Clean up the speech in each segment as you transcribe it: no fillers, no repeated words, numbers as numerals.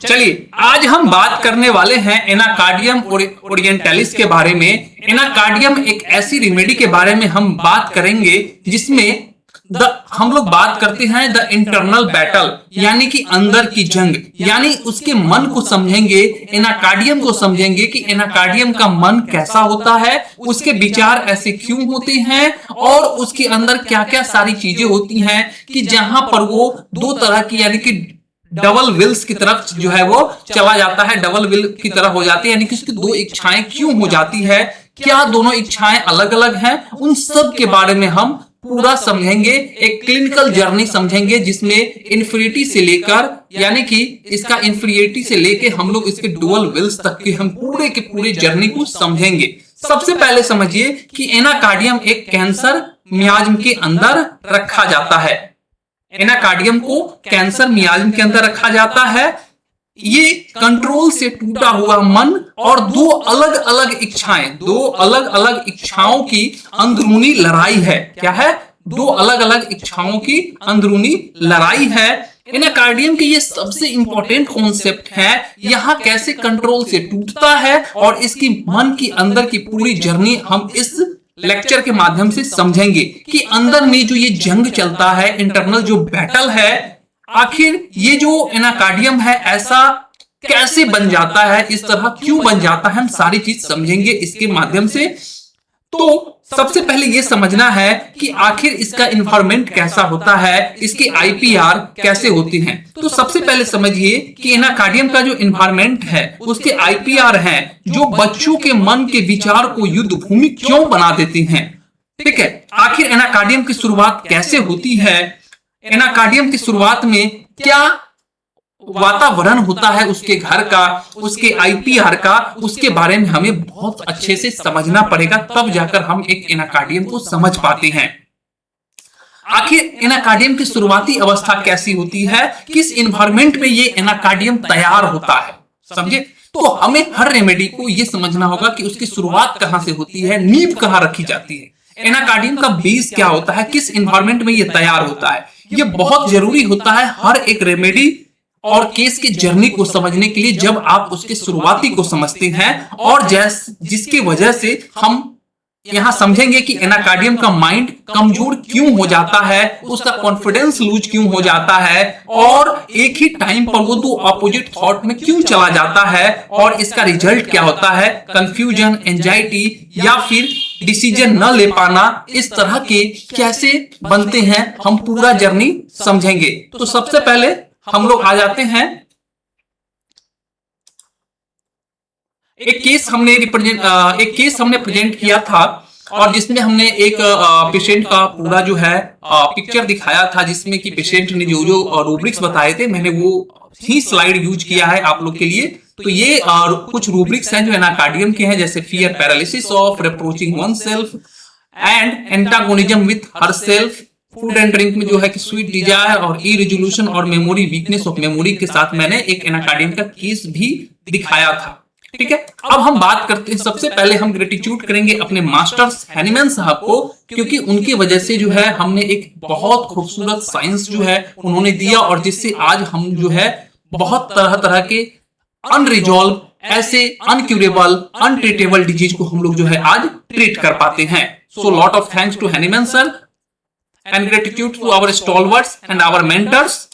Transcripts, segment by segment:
चलिए आज हम बात करने वाले हैं एनाकार्डियम ओरिएंटालिस के बारे में। एनाकार्डियम एक ऐसी रेमेडी के बारे में हम बात करेंगे जिसमें हम लोग बात करते हैं द इंटरनल बैटल, यानी कि अंदर की जंग, यानी उसके मन को समझेंगे, एनाकार्डियम को समझेंगे कि एनाकार्डियम का मन कैसा होता है, उसके विचार ऐसे क्यों होते हैं और उसके अंदर क्या क्या सारी चीजें होती हैं कि जहां पर वो दो तरह की यानी कि डबल विल्स की तरफ जो है वो चला जाता है, डबल विल की तरह हो जाती है, यानी कि उसकी दो इच्छाएं क्यों हो जाती है, क्या दोनों इच्छाएं अलग अलग हैं, उन सब के बारे में हम पूरा समझेंगे। एक क्लिनिकल जर्नी समझेंगे जिसमें इन्फिनिटी से लेकर यानी कि इसका इन्फिनिटी से लेके हम लोग इसके डुअल विल्स तक के हम पूरे के पूरे जर्नी को समझेंगे। सबसे पहले समझिए कि एनाकार्डियम एक कैंसर मियाज्म के अंदर रखा जाता है। एनाकार्डियम को कैंसर मियाज्म के अंदर रखा जाता है। ये कंट्रोल से टूटा हुआ मन और दो अलग अलग इच्छाओं की अंदरूनी लड़ाई है। क्या है? दो अलग अलग इच्छाओं की अंदरूनी लड़ाई है। एनाकार्डियम की ये सबसे इंपॉर्टेंट कॉन्सेप्ट है, यहाँ कैसे कंट्रोल से टूटता है और इसकी मन की अंदर की पूरी जर्नी हम इस लेक्चर के माध्यम से समझेंगे कि अंदर में जो ये जंग चलता है, इंटरनल जो बैटल है, आखिर ये जो एनाकार्डियम है ऐसा कैसे बन जाता है, इस तरह क्यों बन जाता है, हम सारी चीज समझेंगे इसके माध्यम से। तो सबसे पहले ये समझना है कि आखिर इसका इन्वायरमेंट कैसा होता है, इसकी आईपीआर कैसे होती हैं। तो सबसे पहले समझिए कि एनाकार्डियम का जो इन्वायरमेंट है उसके आईपीआर हैं जो बच्चों के मन के विचार को युद्ध भूमि क्यों बना देती हैं। ठीक है, आखिर एनाकार्डियम की शुरुआत कैसे होती है, एनाकार्डियम की शुरुआत में क्या वातावरण होता है उसके घर का, उसके आईपीआर का, उसके बारे में हमें बहुत अच्छे से समझना पड़ेगा, तब जाकर हम एक एनाकार्डियम को समझ पाते हैं। आखिर एनाकार्डियम की शुरुआती अवस्था कैसी होती है, किस इन्वायरमेंट में ये एनाकार्डियम तैयार होता है, समझे। तो हमें हर रेमेडी को ये समझना होगा कि उसकी शुरुआत कहां से होती है, नींव कहां रखी जाती है, एनाकार्डियम का बेस क्या होता है, किस इन्वायरमेंट में ये तैयार होता है। ये बहुत जरूरी होता है हर एक रेमेडी और केस की जर्नी को समझने के लिए, जब आप उसके शुरुआती को समझते हैं और जिसकी वजह से हम यहां समझेंगे कि एनाकार्डियम का माइंड कमजोर क्यों हो जाता है, उसका कॉन्फिडेंस लूज क्यों हो जाता है और एक ही टाइम पर वो दो ऑपोजिट थॉट में क्यों चला जाता है और इसका रिजल्ट क्या होता है, कंफ्यूजन, एंजाइटी या फिर डिसीजन न ले पाना, इस तरह के कैसे बनते हैं, हम पूरा जर्नी समझेंगे। तो सबसे पहले हम लोग आ जाते हैं, एक केस हमने प्रेजेंट किया था और जिसमें हमने एक पेशेंट का पूरा जो है पिक्चर दिखाया था, जिसमें कि पेशेंट ने जो जो रूब्रिक्स बताए थे, मैंने वो ही स्लाइड यूज किया है आप लोग के लिए। तो ये कुछ रूब्रिक्स हैं जो एनाकार्डियम के हैं, जैसे fear paralysis of reproaching one self and antagonism with her self, food and drink में जो है कि स्वीट डिजायर और इरिजोल्यूशन और मेमोरी, वीकनेस ऑफ मेमोरी के साथ मैंने एक एनाकार्डियम का केस भी दिखाया था। ठीक है, अब हम बात करते हैं, सबसे पहले हम ग्रेटिट्यूड करेंगे अपने मास्टर्स हैनीमैन साहब को, क्योंकि उनकी वजह से जो है हमने एक बहुत खूबसूरत साइंस जो है उन्होंने दिया और जिससे आज हम जो है बहुत तरह तरह के अनरिजॉल्व, ऐसे अनक्यूरेबल, अनट्रीटेबल डिजीज को हम लोग जो है आज ट्रीट कर पाते हैं। So lot of thanks to Hahnemann sir and gratitude to our stalwarts and our mentors.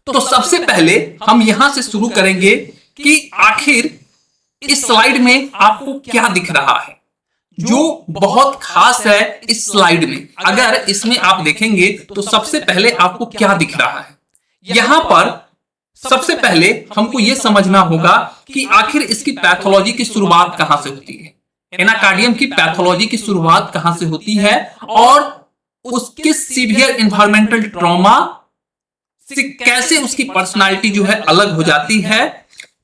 तो सबसे पहले हम यहां से शुरू करेंगे कि आखिर इस स्लाइड में आपको क्या दिख रहा है जो बहुत खास है इस स्लाइड में। अगर इसमें आप देखेंगे तो सबसे पहले आपको क्या दिख रहा है, यहां पर सबसे पहले हमको यह समझना होगा कि आखिर इसकी पैथोलॉजी की शुरुआत कहां से होती है, एनाकार्डियम की पैथोलॉजी की शुरुआत कहां से होती है और उसके सीवियर एनवायरमेंटल ट्रॉमा से कैसे उसकी पर्सनालिटी जो है अलग हो जाती है।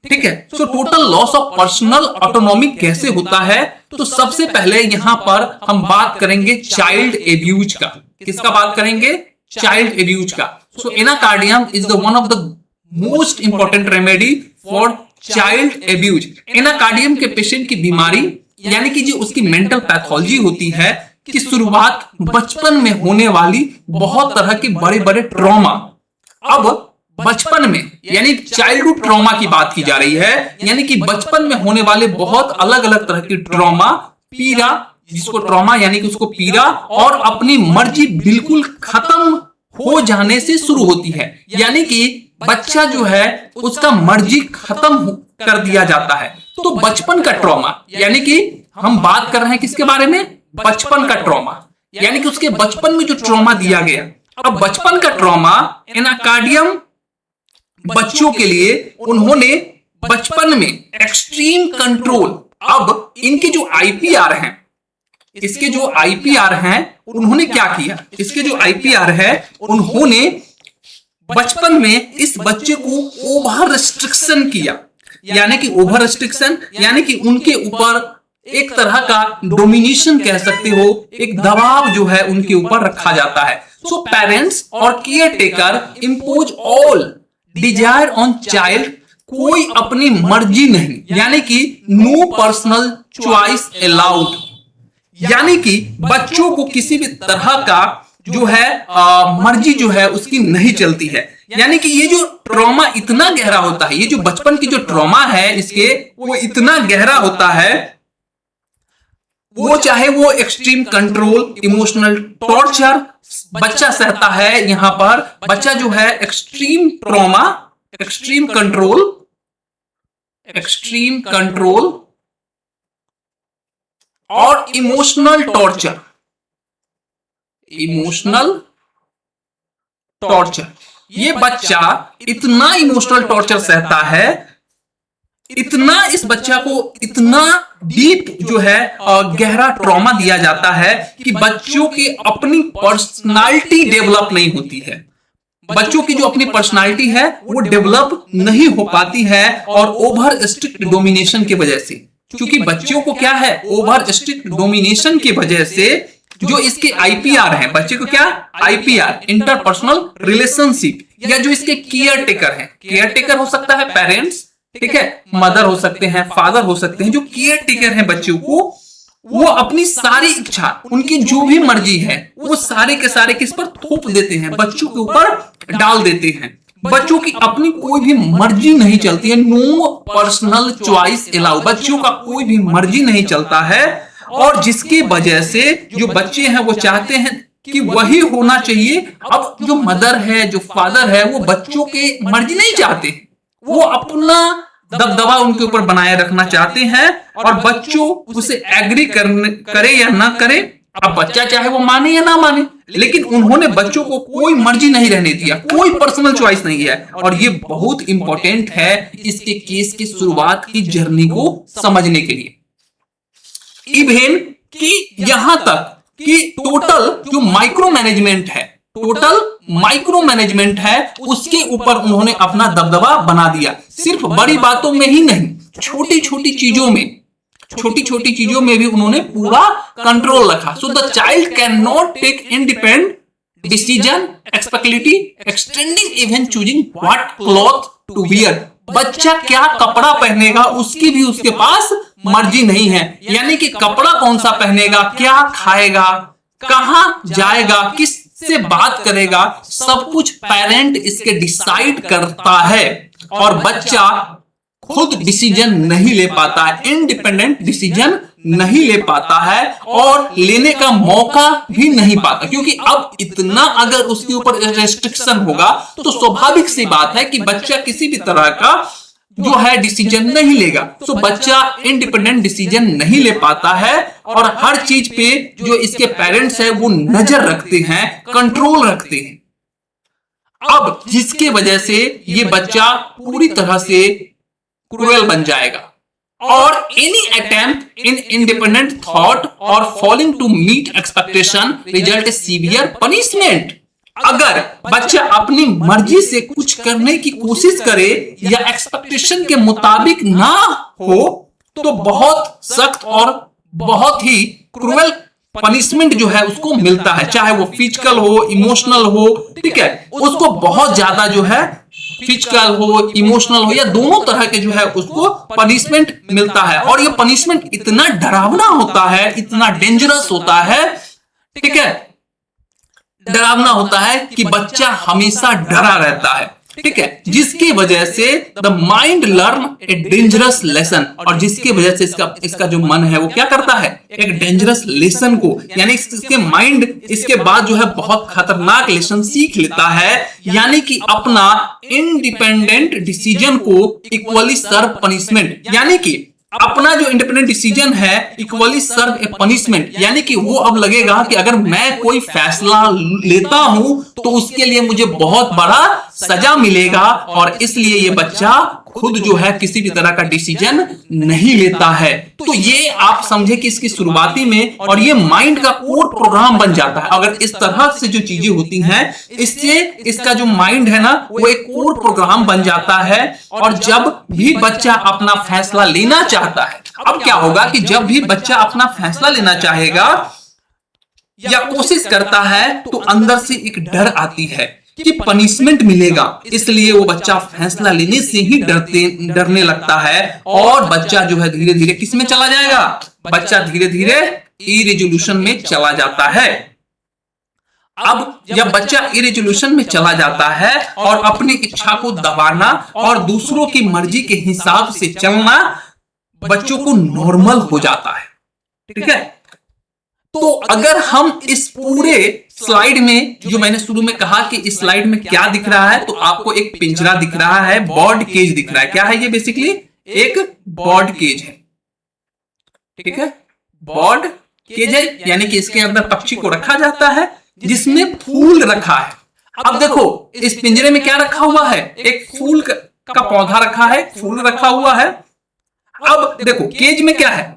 ठीक है, so total loss of personal autonomy कैसे होता है। तो सबसे पहले यहां पर हम बात करेंगे चाइल्ड एब्यूज का। किसका बात करेंगे? चाइल्ड एब्यूज का। So anacardium is the one of the most important remedy for child abuse. Anacardium के पेशेंट की बीमारी यानी कि जो उसकी मेंटल पैथोलॉजी होती है कि शुरुआत बचपन में होने वाली बहुत तरह के बड़े बड़े ट्रॉमा। अब बचपन में, यानी चाइल्डहुड ट्रॉमा की बात की जा रही है, यानी कि बचपन में होने वाले बहुत अलग अलग तरह की ट्रॉमा, पीड़ा, जिसको ट्रॉमा यानी कि उसको पीड़ा, और अपनी मर्जी बिल्कुल खत्म हो जाने से शुरू होती है, यानी कि बच्चा जो है उसका मर्जी खत्म कर दिया जाता है। तो बचपन का ट्रॉमा, यानी कि हम बात कर रहे हैं किसके बारे में, बचपन का ट्रॉमा, यानी कि उसके बचपन में जो ट्रॉमा दिया गया। अब बचपन का ट्रॉमा एनाकार्डियम बच्चों के लिए उन्होंने बचपन में एक्सट्रीम कंट्रोल, अब इनके जो आईपीआर हैं, इसके जो आईपीआर हैं उन्होंने क्या किया, इसके जो आईपीआर है उन्होंने बचपन में इस बच्चे को ओवर रिस्ट्रिक्शन किया, यानी कि ओवर रिस्ट्रिक्शन यानी कि उनके ऊपर एक तरह का डोमिनेशन कह सकते हो, एक दबाव जो है उनके ऊपर रखा जाता है। सो पेरेंट्स और care taker impose all desire on child, कोई अपनी मर्जी नहीं, यानी कि नो पर्सनल चॉइस अलाउड, यानी कि बच्चों को किसी भी तरह का जो है मर्जी जो है उसकी नहीं चलती है। यानी कि ये जो ट्रॉमा इतना गहरा होता है, ये जो बचपन की जो ट्रॉमा है इसके, वो इतना गहरा होता है, वो चाहे वो एक्सट्रीम कंट्रोल, इमोशनल टॉर्चर बच्चा सहता है। यहां पर बच्चा जो है एक्सट्रीम ट्रॉमा, एक्सट्रीम कंट्रोल और इमोशनल टॉर्चर, ये बच्चा इतना इमोशनल टॉर्चर सहता है, इतना इस बच्चा को इतना डीप जो है गहरा ट्रॉमा दिया जाता है कि बच्चों की अपनी पर्सनालिटी डेवलप नहीं होती है, बच्चों की जो अपनी पर्सनालिटी है वो डेवलप नहीं हो पाती है, और ओवर स्ट्रिक्ट डोमिनेशन की वजह से, क्योंकि बच्चों को क्या है, ओवर स्ट्रिक्ट डोमिनेशन की वजह से जो इसके आईपीआर है, बच्चे को क्या आईपीआर, इंटरपर्सनल रिलेशनशिप, या जो इसके केयर टेकर है, केयर टेकर हो सकता है पेरेंट्स, ठीक है, मदर हो सकते हैं, फादर हो सकते हैं, जो केयर टेकर है बच्चों को, वो अपनी सारी इच्छा, उनकी जो भी मर्जी है वो सारे के सारे किस पर थोप देते हैं, बच्चों के ऊपर डाल देते हैं। बच्चों की अपनी कोई भी मर्जी नहीं चलती है, नो पर्सनल चॉइस अलाउ, बच्चों का कोई भी मर्जी नहीं चलता है, और जिसकी वजह से जो बच्चे हैं वो चाहते हैं कि वही होना चाहिए। अब जो मदर है, जो फादर है, वो बच्चों के मर्जी नहीं चाहते, वो अपना दबदबा उनके ऊपर बनाए रखना चाहते हैं, और बच्चों उसे एग्री करे या ना करे, अब बच्चा चाहे वो माने या ना माने, लेकिन उन्होंने बच्चों को कोई मर्जी नहीं रहने दिया, कोई पर्सनल चॉइस नहीं है। और ये बहुत इंपॉर्टेंट है इसके केस की शुरुआत की जर्नी को समझने के लिए, इवन कि यहां तक कि टोटल जो माइक्रो मैनेजमेंट है उसके ऊपर उन्होंने अपना दबदबा बना दिया, सिर्फ बड़ी बातों में ही नहीं, छोटी छोटी चीजों में भी उन्होंने पूरा कंट्रोल रखा। So the child can not take independent decision, expectability, extending even choosing what cloth to wear, बच्चा क्या कपड़ा पहनेगा उसकी भी उसके पास मर्जी नहीं है, यानी कि कपड़ा कौन सा पहनेगा, क्या खाएगा, कहां जाएगा, किससे बात करेगा, सब कुछ पेरेंट इसके डिसाइड करता है, और बच्चा खुद डिसीजन नहीं ले पाता है, इंडिपेंडेंट डिसीजन नहीं ले पाता है, और लेने का मौका भी नहीं पाता, क्योंकि अब इतना अगर उसके ऊपर रेस्ट्रिक्शन होगा तो स्वाभाविक सी बात है कि बच्चा किसी भी तरह का जो है डिसीजन नहीं लेगा। तो बच्चा इंडिपेंडेंट डिसीजन नहीं ले पाता है, और हर चीज पे जो इसके पेरेंट्स है वो नजर रखते हैं, कंट्रोल रखते हैं। अब जिसके वजह से ये बच्चा पूरी तरह से क्रूएल बन जाएगा, और any attempt in independent thought और falling to meet expectation result severe punishment. अगर बच्चा अपनी मर्जी से कुछ करने की कोशिश करे या एक्सपेक्टेशन के मुताबिक ना हो तो बहुत सख्त और बहुत ही क्रूएल पनिशमेंट जो है उसको मिलता है, चाहे वो फिजिकल हो, इमोशनल हो, ठीक है, उसको बहुत ज्यादा जो है फिजिकल हो, इमोशनल हो, या दोनों तरह के जो है उसको पनिशमेंट मिलता है। और ये पनिशमेंट इतना डरावना होता है, इतना डेंजरस होता है, ठीक है, डरावना होता है कि बच्चा हमेशा डरा रहता है। ठीक है, जिसकी वजह से the mind learn a dangerous lesson, और जिसकी वजह से इसका जो मन है वो क्या करता है, एक डेंजरस लेसन को, यानी इसके माइंड इसके बाद जो है बहुत खतरनाक लेसन सीख लेता है, यानी कि अपना इंडिपेंडेंट डिसीजन को इक्वली सर्व पनिशमेंट, यानी कि अपना जो इंडिपेंडेंट डिसीजन है इक्वली सर्व ए पनिशमेंट, यानी कि वो अब लगेगा कि अगर मैं कोई फैसला लेता हूं तो उसके लिए मुझे बहुत बड़ा सजा मिलेगा, और इसलिए ये बच्चा खुद जो है किसी भी तरह का डिसीजन नहीं लेता है। तो ये आप समझे कि इसकी शुरुआती में, और ये माइंड का कोर प्रोग्राम बन जाता है। अगर इस तरह से जो चीजें होती हैं, इससे इसका जो माइंड है ना वो एक कोर प्रोग्राम बन जाता है, और जब भी बच्चा अपना फैसला लेना चाहता है, अब क्या होगा कि जब भी बच्चा अपना फैसला लेना चाहेगा या कोशिश करता है तो अंदर से एक डर आती है कि पनिशमेंट मिलेगा, इसलिए वो बच्चा फैसला लेने से ही डरने लगता है, और बच्चा जो है धीरे धीरे किस में चला जाएगा, बच्चा धीरे धीरे इरेजोल्यूशन में चला जाता है। अब जब बच्चा इरेजोल्यूशन में चला जाता है और अपनी इच्छा को दबाना और दूसरों की मर्जी के हिसाब से चलना बच्चों को नॉर्मल हो जाता है, ठीक है। तो अगर हम इस पूरे स्लाइड में, जो मैंने शुरू में कहा कि इस स्लाइड में क्या दिख रहा है, तो आपको एक पिंजरा दिख रहा है, बर्ड केज दिख रहा है। क्या है ये? बेसिकली एक बर्ड केज है, ठीक है, बर्ड केज है, यानी कि इसके अंदर पक्षी को रखा जाता है जिसमें फूल रखा है। अब देखो इस पिंजरे में क्या रखा हुआ है, एक फूल का पौधा रखा है, फूल रखा हुआ है। अब देखो केज में क्या है,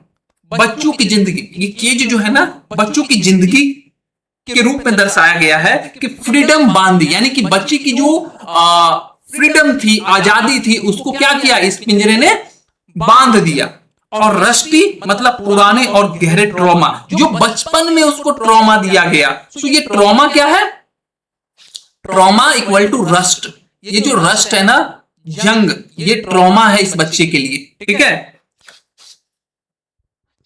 बच्चों की जिंदगी। ये केज जो है ना बच्चों की जिंदगी के रूप में दर्शाया गया है कि फ्रीडम बांध दी, यानी कि बच्चे की जो फ्रीडम थी, आजादी थी, उसको क्या किया, इस पिंजरे ने बांध दिया। और रस्टी मतलब पुराने और गहरे ट्रॉमा, जो बचपन में उसको ट्रॉमा दिया गया। तो ये ट्रॉमा क्या है, ट्रॉमा इक्वल टू रस्ट। ये जो रस्ट है ना, जंग, ये ट्रॉमा है इस बच्चे के लिए, ठीक है।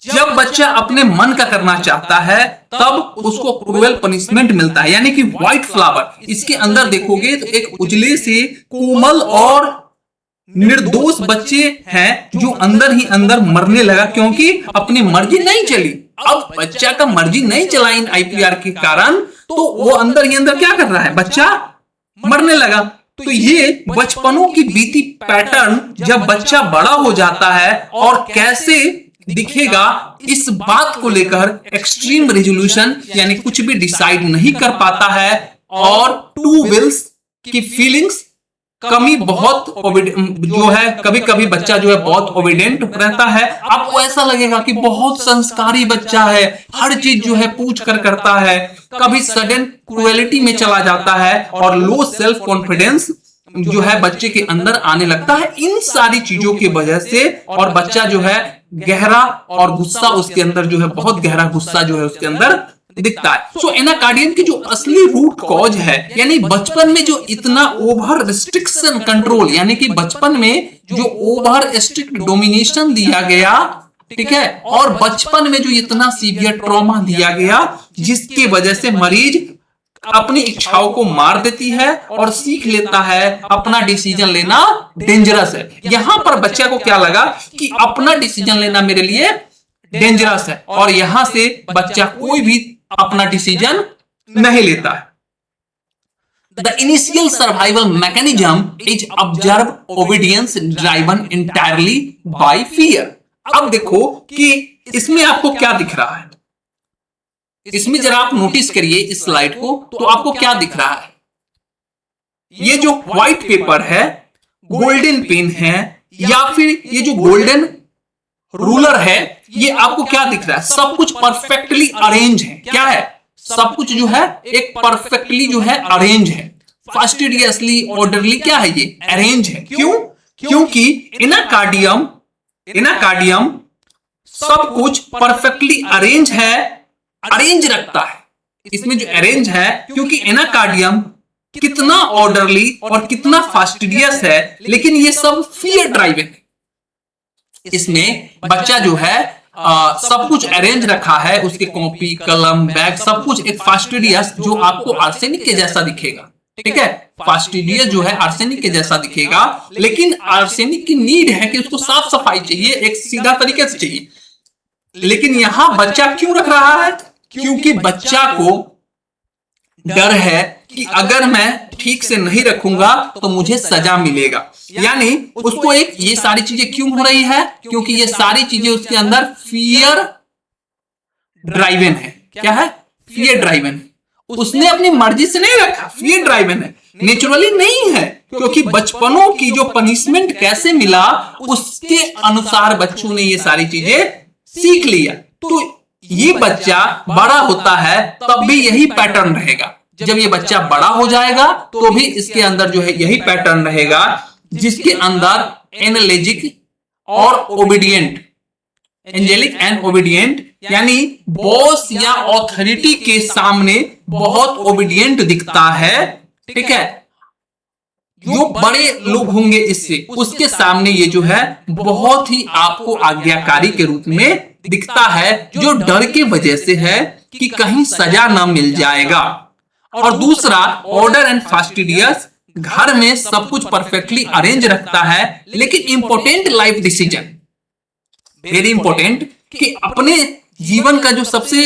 जब बच्चा अपने मन का करना चाहता है तब उसको क्रूएल पनिशमेंट मिलता है, यानी कि व्हाइट फ्लावर। इसके अंदर देखोगे तो एक उजले से कोमल और निर्दोष बच्चे हैं जो अंदर ही अंदर मरने लगा क्योंकि अपनी मर्जी नहीं चली। अब बच्चा का मर्जी नहीं चला इन आईपीआर के कारण, तो वो अंदर ही अंदर क्या कर रहा है, बच्चा मरने लगा। तो ये बचपनों की बीती पैटर्न जब बच्चा बड़ा हो जाता है और कैसे दिखेगा इस बात को लेकर एक्सट्रीम रेजोल्यूशन, यानी कुछ भी डिसाइड नहीं कर पाता है, और टू विल्स की फीलिंग्स कमी बहुत जो है, कभी कभी बच्चा जो है बहुत ओबीडेंट रहता है। आपको ऐसा लगेगा कि बहुत संस्कारी बच्चा है, हर चीज जो है पूछ कर करता है, कभी सडन क्रुएलिटी में चला जाता है और लो सेल्फ कॉन्फिडेंस जो है बच्चे के अंदर आने लगता है इन सारी चीजों की वजह से। और बच्चा जो है गहरा और गुस्सा उसके अंदर जो है, बहुत गहरा गुस्सा जो है उसके अंदर दिखता है। सो एनाकार्डियन की जो असली रूट कॉज है, यानी बचपन में जो इतना ओवर रिस्ट्रिक्शन कंट्रोल, यानी कि बचपन में जो ओवर स्ट्रिक्ट डोमिनेशन दिया गया, ठीक है, और बचपन में जो इतना सीवियर ट्रॉमा दिया गया जिसकी वजह से मरीज अपनी इच्छाओं को मार देती है और सीख लेता है अपना डिसीजन लेना डेंजरस है। यहां पर बच्चे को क्या लगा कि अपना डिसीजन लेना मेरे लिए डेंजरस है, और यहां से बच्चा कोई भी अपना डिसीजन नहीं लेता है। The initial survival mechanism is observe obedience driven entirely bye fear. अब देखो कि इसमें आपको क्या दिख रहा है, इसमें जरा आप नोटिस करिए इस स्लाइड को, तो आपको क्या दिख रहा है, ये जो व्हाइट पेपर है, गोल्डन पेन है, या फिर ये जो गोल्डन रूलर है, ये आपको क्या दिख रहा है, सब कुछ परफेक्टली अरेंज है। क्या है, सब कुछ जो है एक परफेक्टली जो है अरेंज है, फास्टिडियसली ऑर्डरली क्या है, ये अरेंज है। क्यों? क्योंकि एनाकार्डियम सब कुछ परफेक्टली अरेंज है, अरेंज रखता है। इसमें जो अरेंज है, क्योंकि एनाकार्डियम कितना ऑर्डरली और कितना फास्टिडियस है, लेकिन ये सब फियर ड्राइवन है। इसमें बच्चा जो है सब कुछ अरेंज रखा है, उसके कॉपी कलम बैग सब कुछ एक फास्टिडियस, जो आपको आर्सेनिक के जैसा दिखेगा, ठीक है। फास्टिडियस जो है आर्सेनिक के जैसा दिखेगा, लेकिन आर्सेनिक की नीड है कि उसको साफ सफाई चाहिए, एक सीधा तरीके से चाहिए। लेकिन यहां बच्चा क्यों रख रहा है? क्योंकि बच्चा को डर है कि अगर मैं ठीक से नहीं रखूंगा तो मुझे सजा मिलेगा। यानी उसको एक ये सारी चीजें क्यों हो रही है? क्योंकि ये सारी चीजें उसके अंदर फियर ड्राइवन है। क्या है? Fear driven. उसने अपनी मर्जी से नहीं रखा, फियर ड्राइवन है, नेचुरली नहीं है। क्योंकि बचपनों की जो पनिशमेंट कैसे मिला उसके अनुसार बच्चों ने ये सारी चीजें सीख लिया। तो ये बच्चा बड़ा होता है तब भी यही पैटर्न रहेगा। जब ये बच्चा बड़ा हो जाएगा तो भी इसके अंदर जो है यही पैटर्न रहेगा, जिसके अंदर एनालॉजिक और ओबीडिएंट, एंजेलिक एंड ओबीडिएंट, यानी बॉस या ऑथोरिटी के सामने बहुत ओबीडिएंट दिखता है। ठीक है, जो बड़े लोग होंगे इससे, उसके सामने ये जो है बहुत ही आपको आज्ञाकारी के रूप में दिखता है, जो डर की वजह से है कि कहीं सजा ना मिल जाएगा। और दूसरा, ऑर्डर एंड फास्टिडियस घर में सब कुछ परफेक्टली अरेंज रखता है, लेकिन important life decision, very important, कि अपने जीवन का जो सबसे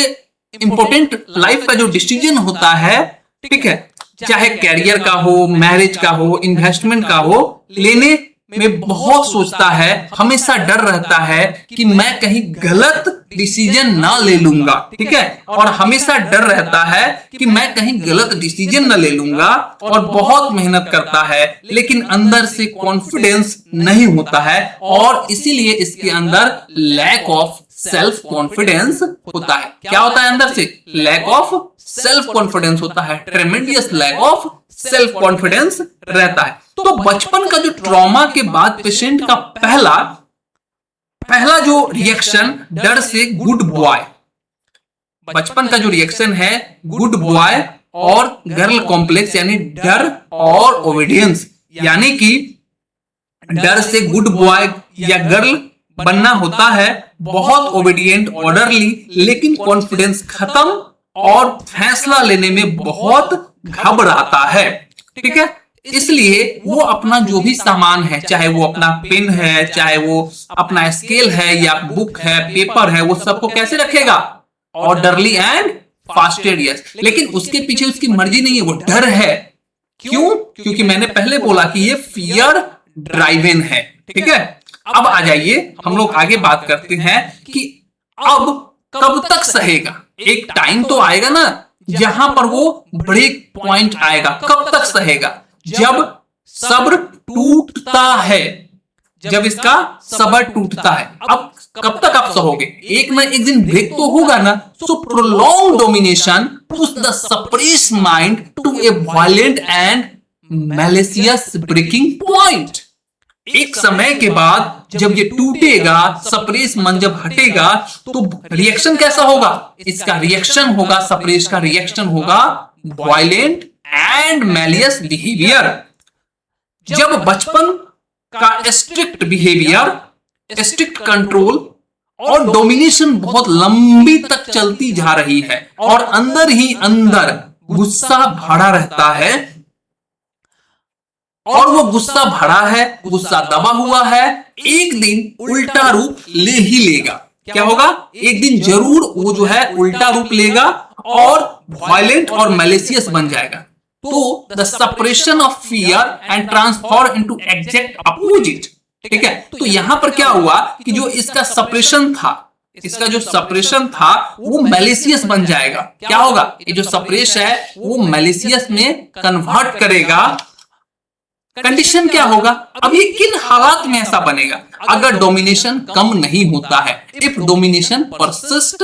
इंपॉर्टेंट लाइफ का जो डिसीजन होता है, ठीक है, चाहे कैरियर का हो, मैरिज का हो, इन्वेस्टमेंट का हो, लेने में बहुत सोचता है, हमेशा डर रहता है कि मैं कहीं गलत डिसीजन ना ले लूंगा। ठीक है, और हमेशा डर रहता है कि मैं कहीं गलत डिसीजन ना ले लूंगा, और बहुत मेहनत करता है, लेकिन अंदर से कॉन्फिडेंस नहीं होता है, और इसीलिए इसके अंदर लैक ऑफ सेल्फ कॉन्फिडेंस होता है। क्या होता है अंदर से? लैक ऑफ सेल्फ कॉन्फिडेंस होता है, tremendous lack of self confidence रहता है। तो बचपन का जो ट्रॉमा के बाद पेशेंट का पहला जो रिएक्शन डर से गुड बॉय, बचपन का जो रिएक्शन है गुड बॉय और गर्ल कॉम्प्लेक्स, यानी डर और ओबीडियंस, यानी कि डर से गुड बॉय या गर्ल बनना होता है, बहुत ओबीडिएंट, ऑर्डरली, लेकिन कॉन्फिडेंस खत्म और फैसला लेने में बहुत घबराता है। ठीक है, इसलिए वो अपना जो भी सामान है, चाहे वो अपना पेन है, चाहे वो अपना स्केल है या बुक है, पेपर है, वो सबको कैसे रखेगा? Orderly and fastidious. लेकिन उसके पीछे उसकी मर्जी नहीं है, वो डर है। क्यों? क्योंकि मैंने पहले बोला कि ये फियर ड्राइवन है। ठीक है, अब आ जाइए हम लोग आगे बात करते हैं कि अब कब तक सहेगा। एक टाइम तो आएगा ना जहां पर वो ब्रेक पॉइंट आएगा। कब तक सहेगा? जब सब्र टूटता है, जब इसका सब्र टूटता है। अब कब तक आप सहोगे? एक ना एक दिन ब्रेक तो होगा ना। So prolong domination push the suppressed mind to a violent and malicious breaking point. एक समय के बाद जब ये टूटेगा, सप्रेस मन जब हटेगा, तो रिएक्शन कैसा होगा? इसका रिएक्शन होगा, सप्रेस का रिएक्शन होगा वायलेंट एंड मैलियस बिहेवियर। जब बचपन का स्ट्रिक्ट बिहेवियर, स्ट्रिक्ट कंट्रोल और डोमिनेशन बहुत लंबी तक चलती जा रही है, और अंदर ही अंदर गुस्सा भरा रहता है, और वो गुस्सा भरा है, गुस्सा दबा हुआ है, एक दिन उल्टा रूप ले ही लेगा। क्या होगा? एक दिन जरूर वो जो है उल्टा रूप लेगा और वायलेंट और मैलिशियस बन जाएगा। तो the suppression of fear and transform into exact opposite. ठीक है, तो यहां पर क्या हुआ कि जो इसका सप्रेशन था, इसका जो सप्रेशन था वो मैलिशियस बन जाएगा। क्या होगा? ये जो सप्रेश है वो मैलिशियस में कन्वर्ट करेगा। कंडीशन क्या होगा? अब ये किन हालात में ऐसा बनेगा? अगर डोमिनेशन कम नहीं होता है, if domination persist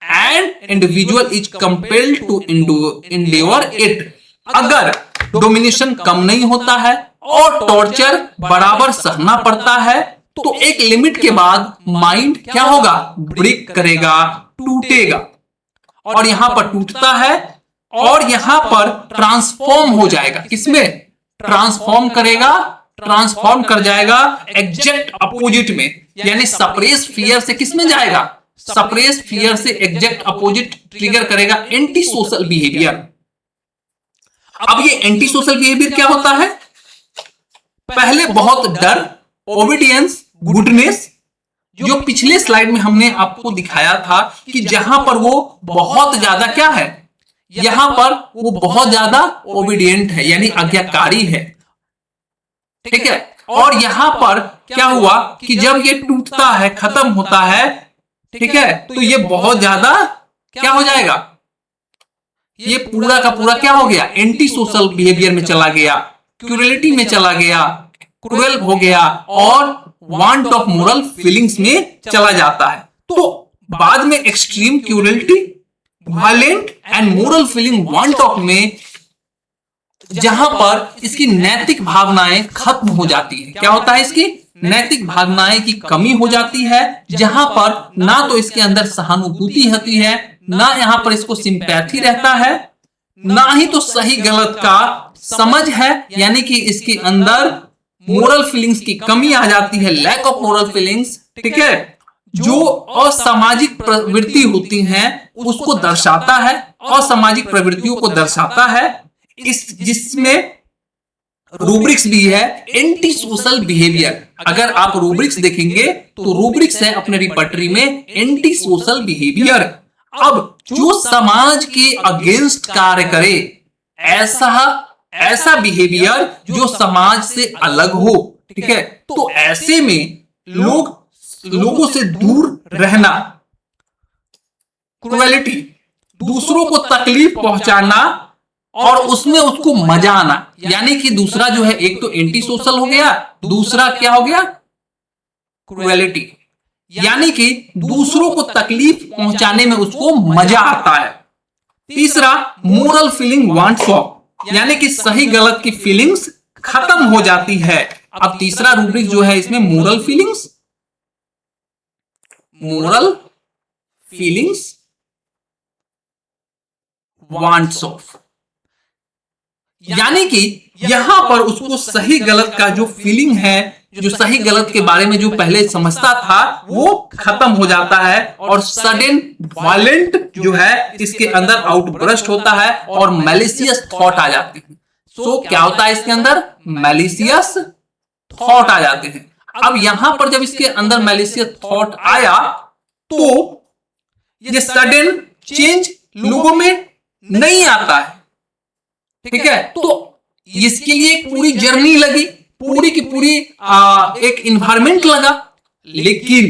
and individual is compelled to endure it. अगर डोमिनेशन कम नहीं होता है और टॉर्चर बराबर सहना पड़ता है, तो एक लिमिट के बाद माइंड क्या होगा? ब्रेक करेगा, टूटेगा, और यहां पर टूटता है और यहां पर ट्रांसफॉर्म हो जाएगा। किसमें ट्रांसफॉर्म करेगा? ट्रांसफॉर्म कर जाएगा एग्जैक्ट अपोजिट में, यानी सप्रेस फियर से किसमें जाएगा? सप्रेस फियर से एग्जैक्ट अपोजिट ट्रिगर करेगा एंटी सोशल बिहेवियर। अब ये एंटी सोशल बिहेवियर क्या होता है? पहले बहुत डर, ओबीडियंस, गुडनेस, जो पिछले स्लाइड में हमने आपको दिखाया था कि जहां पर वो बहुत ज्यादा क्या है, यहां पर वो बहुत ज्यादा ओबीडियंट है यानी आज्ञाकारी है, ठीक है। और यहां पर क्या हुआ कि जब ये टूटता है, खत्म होता है, ठीक है, तो ये बहुत ज्यादा क्या हो जाएगा, ये पूरा का पूरा क्या हो गया, एंटी सोशल बिहेवियर में चला गया, क्रूरलिटी में चला गया, क्रूएल हो गया और वांट ऑफ मोरल फीलिंग्स में चला जाता है। तो बाद में extreme क्रूरलिटी, violent and moral feeling want of में जहां पर इसकी नैतिक भावनाएं खत्म हो जाती है, क्या होता है, इसकी नैतिक भावनाएं की कमी हो जाती है, जहां पर ना तो इसके अंदर सहानुभूति होती है, ना यहां पर इसको सिंपैथी रहता है, ना ही तो सही गलत का समझ है, यानी कि इसके अंदर मोरल फीलिंग्स की कमी आ जाती है, लैक ऑफ मोरल फीलिंग्स, ठीक है। जो असामाजिक प्रवृत्ति होती हैं उसको दर्शाता है, असामाजिक प्रवृत्तियों को दर्शाता है, इस जिसमें रूब्रिक्स भी है एंटी सोशल बिहेवियर। अगर आप रूब्रिक्स देखेंगे तो रूब्रिक्स है अपने रिपर्टरी में एंटी सोशल बिहेवियर। अब जो समाज के अगेंस्ट कार्य करे, ऐसा बिहेवियर जो समाज से अलग हो, ठीक है, तो ऐसे में लोगों से दूर रहना, क्रूएलिटी, दूसरों को तकलीफ पहुंचाना और उसमें उसको मजा आना, यानी कि दूसरा जो है एक तो एंटी सोशल हो गया, दूसरा क्या हो गया, क्रूएलिटी, यानी कि दूसरों को तकलीफ पहुंचाने में उसको मजा आता है। तीसरा मोरल फीलिंग वांट्स ऑफ, यानी कि सही गलत की फीलिंग्स खत्म हो जाती है। अब तीसरा रूब्रिक जो है इसमें मोरल फीलिंग्स वांट्स ऑफ, यानी कि यहां पर उसको सही गलत का जो फीलिंग है, जो सही गलत के बारे में जो पहले समझता था वो खत्म हो जाता है और सडन वायलेंट जो है इसके अंदर आउटबर्स्ट होता है और मैलिशियस थॉट आ जाते हैं। सो क्या होता है इसके अंदर, मैलिशियस थॉट आ जाते हैं। अब यहां पर जब इसके अंदर मैलिशियस थॉट आया तो ये सडन चेंज लोगों में नहीं आता है, ठीक है। तो इसके लिए एक पूरी जर्नी लगी, पूरी की पूरी एक इन्वायरमेंट लगा, लेकिन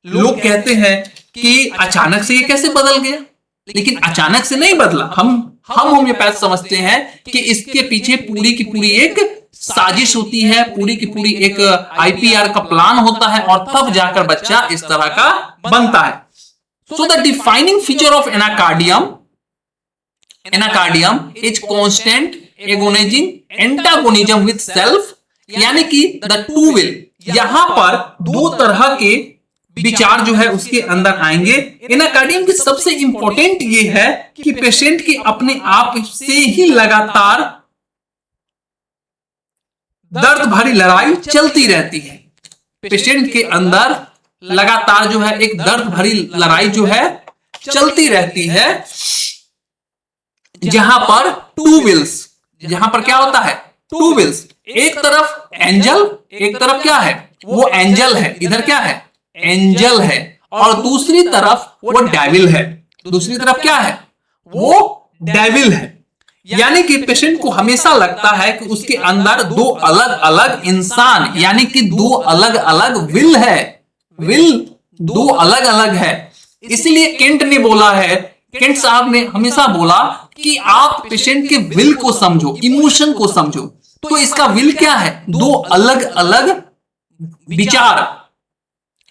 लोग कहते हैं कि अचानक से ये कैसे बदल गया, लेकिन अचानक से नहीं बदला। हम होम्योपैथ समझते हैं कि इसके पीछे पूरी की पूरी एक साजिश होती है, पूरी की पूरी एक आईपीआर का प्लान होता है और तब जाकर बच्चा इस तरह का बनता है। So the defining feature of Anacardium is constant antagonism with self, यानी कि द टू विल, यहां पर दो तरह के विचार जो है उसके अंदर आएंगे। एनाकार्डियम की सबसे इंपॉर्टेंट ये है कि पेशेंट की अपने आप से ही लगातार दर्द भरी लड़ाई चलती रहती है। पेशेंट के अंदर लगातार जो है एक दर्द भरी लड़ाई जो है चलती रहती है, जहां पर टू विल्स, जहां पर क्या होता है, टू विल्स, एक तरफ एंजल, एक तरफ क्या है, वो एंजल है, इधर क्या है, एंजल है, और दूसरी तरफ वो डेविल है, दूसरी तरफ क्या है, वो डेविल है। यानी कि पेशेंट को हमेशा लगता है कि उसके अंदर दो अलग अलग इंसान, यानी कि दो अलग अलग विल है, विल दो अलग अलग है। इसलिए केंट ने बोला है, केंट साहब ने हमेशा बोला कि आप पेशेंट के विल को समझो, इमोशन को समझो। तो इसका विल क्या है, दो अलग अलग विचार,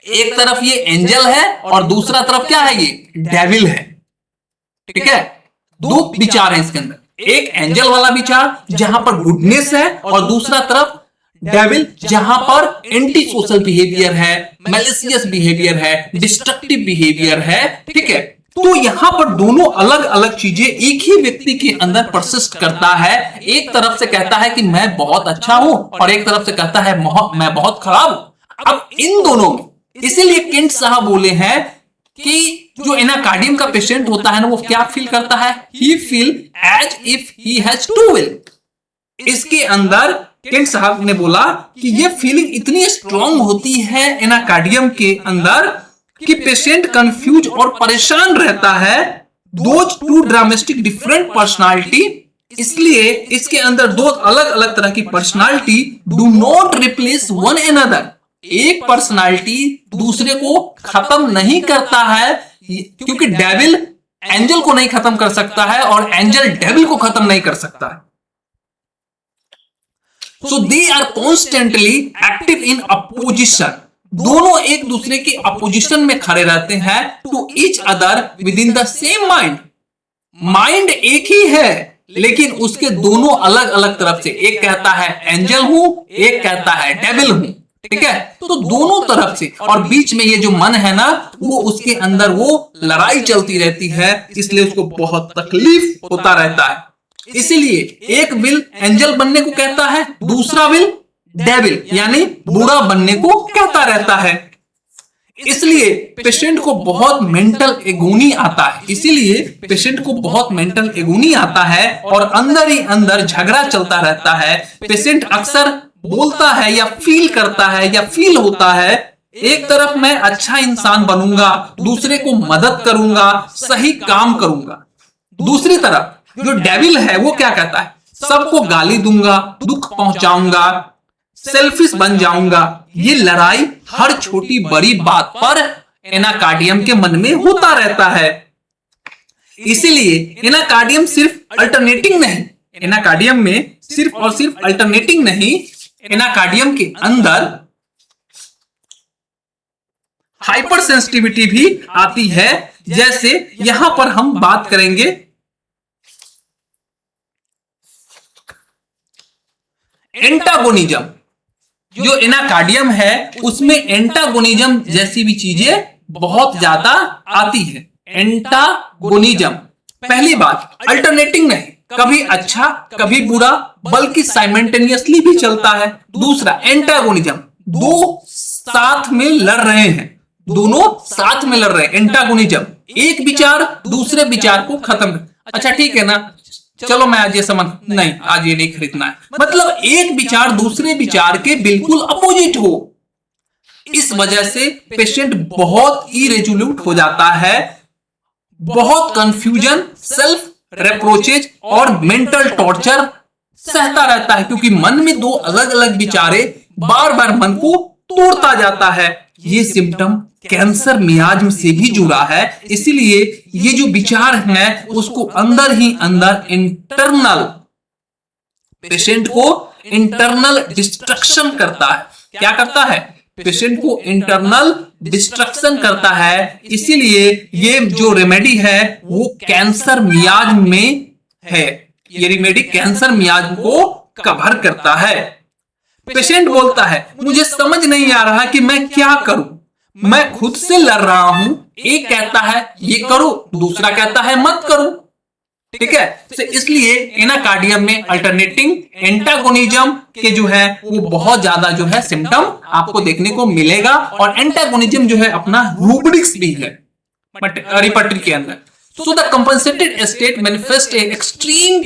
एक तरफ ये एंजल है और दूसरा तरफ क्या है, ये डेविल है, ठीक है। दो विचार है इसके अंदर, एक एंजल वाला विचार जहां पर गुडनेस है और दूसरा तरफ डेविल जहां पर एंटी सोशल बिहेवियर है, मैलिशियस बिहेवियर है, डिस्ट्रक्टिव बिहेवियर है, ठीक है। तो यहां पर दोनों अलग अलग चीजें एक ही व्यक्ति के अंदर परसिस्ट करता है। एक तरफ से कहता है कि मैं बहुत अच्छा हूं और एक तरफ से कहता है मैं बहुत खराब हूं। अब इन दोनों में, इसीलिए केंट साहब बोले हैं कि जो एनाकार्डियम का पेशेंट होता है ना, वो क्या फील करता है? He feel as if he has two will. इसके अंदर केंट साहब ने बोला कि ये फीलिंग इतनी स्ट्रांग होती है एनाकार्डियम के अंदर कि पेशेंट कंफ्यूज और परेशान रहता है। Those two drumstick different personality, इसलिए इसके अंदर दो अलग अलग तरह की personality do not replace one another. एक पर्सनालिटी दूसरे को खत्म नहीं करता है, क्योंकि डेविल एंजल को नहीं खत्म कर सकता है और एंजल डेविल को खत्म नहीं कर सकता है। So they are constantly active in opposition. दोनों एक दूसरे के अपोजिशन में खड़े रहते हैं to each other within the same mind. Mind एक ही है, लेकिन उसके दोनों अलग अलग तरफ से, एक कहता है एंजल हूं, एक कहता है डेविल हूं, ठीक है। तो दोनों तरफ से, और बीच में ये जो मन है ना, वो उसके अंदर वो लड़ाई चलती रहती है, इसलिए उसको बहुत तकलीफ होता रहता है। इसीलिए एक विल एंजल बनने को कहता है, दूसरा विल डेविल यानी बुरा बनने को कहता रहता है। इसलिए पेशेंट को बहुत मेंटल एगोनी आता है, इसीलिए पेशेंट को बहुत मेंटल एगोनी आता है और अंदर ही अंदर झगड़ा चलता रहता है। पेशेंट अक्सर बोलता है या फील करता है या फील होता है, एक तरफ मैं अच्छा इंसान बनूंगा, दूसरे को मदद करूंगा, सही काम करूंगा। दूसरी तरफ जो डेविल है वो क्या कहता है? सबको गाली दूंगा, दुख पहुंचाऊंगा, सेल्फिश बन जाऊंगा। ये लड़ाई हर छोटी बड़ी बात पर एनाकार्डियम के मन में होता रहता है। इसीलिए एनाकार्डियम सिर्फ अल्टरनेटिंग नहीं, एनाकार्डियम में सिर्फ और सिर्फ अल्टरनेटिंग नहीं, एनाकार्डियम के अंदर हाइपर सेंसिटिविटी भी आती है। जैसे यहां पर हम बात करेंगे एंटागोनिज्म। जो एनाकार्डियम है उसमें एंटागोनिज्म जैसी भी चीजें बहुत ज्यादा आती है। एंटागोनिज्म, पहली बात अल्टरनेटिंग नहीं, कभी अच्छा कभी बुरा, बल्कि साइमल्टेनियसली भी चलता है। दूसरा एंटागोनिज्म, दो साथ में लड़ रहे हैं, दोनों साथ में लड़ रहे हैं। एंटागोनिज्म, एक विचार दूसरे विचार को खत्म। अच्छा ठीक है ना, चलो मैं आज ये समझ नहीं, आज ये नहीं खरीदना है, मतलब एक विचार दूसरे विचार के बिल्कुल अपोजिट हो। इस वजह से पेशेंट बहुत इरेजोल्यूट हो जाता है, बहुत कंफ्यूजन, सेल्फ रेप्रोचेज और मेंटल टॉर्चर सहता रहता है, क्योंकि मन में दो अलग अलग विचारे बार बार मन को तोड़ता जाता है। ये सिम्टम कैंसर मियाज्म से भी जुड़ा है, इसीलिए ये जो विचार है उसको अंदर ही अंदर इंटरनल, पेशेंट को इंटरनल डिस्ट्रक्शन करता है। क्या करता है? पेशेंट को इंटरनल डिस्ट्रक्शन करता है। इसीलिए ये जो रेमेडी है वो कैंसर मियाज्म में है, ये रेमेडी कैंसर मियाज्म को कवर करता है। पेशेंट बोलता है मुझे समझ नहीं आ रहा कि मैं क्या करूं, मैं खुद से लड़ रहा हूं। एक कहता है ये करो, दूसरा कहता है मत करो, ठीक है। तो इसलिए एनाकार्डियम में अल्टरनेटिंग एंटागोनिज्म के जो है वो बहुत ज्यादा जो है सिम्टम आपको देखने को मिलेगा, और एंटागोनिज्म जो है अपना रूब्रिक्स भी है रिपर्टरी के अंदर। So the compensated state manifest extreme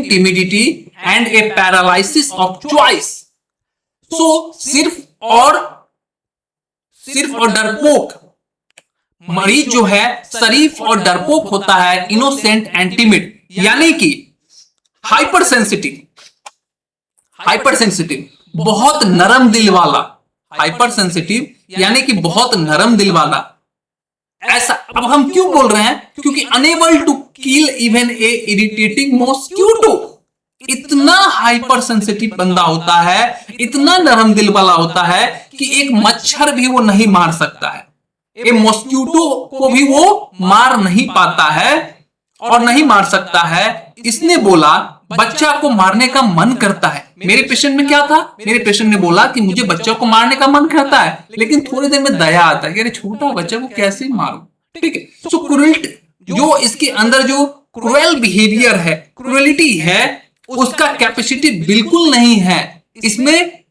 timidity and a paralysis of choice. So सिर्फ और डरपोक मरीज जो है शरीफ और डरपोक होता है, इनोसेंट एंड टिमिड, यानी कि हाइपर सेंसिटिव बहुत नरम दिल वाला, हाइपर सेंसिटिव यानी कि बहुत नरम दिल वाला। ऐसा अब हम क्यों बोल रहे हैं? क्योंकि unable to kill even a irritating mosquito. इतना हाइपर सेंसिटिव बंदा होता है, इतना नरम दिल वाला होता है कि एक मच्छर भी वो नहीं मार सकता है, एक मॉस्क्यूटो को भी वो मार नहीं पाता है और नहीं मार सकता है। इसने बोला बच्चा को मारने का मन करता है। मेरे पेशेंट में क्या था? मेरे पेशेंट ने बोला कि मुझे बच्चा को मारने का मन करता है, लेकिन थोड़ी देर में दया आता है कि अरे छोटा बच्चा को कैसे मारूं, ठीक है। सो क्रूरल्टी, जो इसके अंदर जो क्रूएल बिहेवियर है, क्रूएलिटी है, उसका कैपेसिटी बिल्कुल नहीं है। इसमें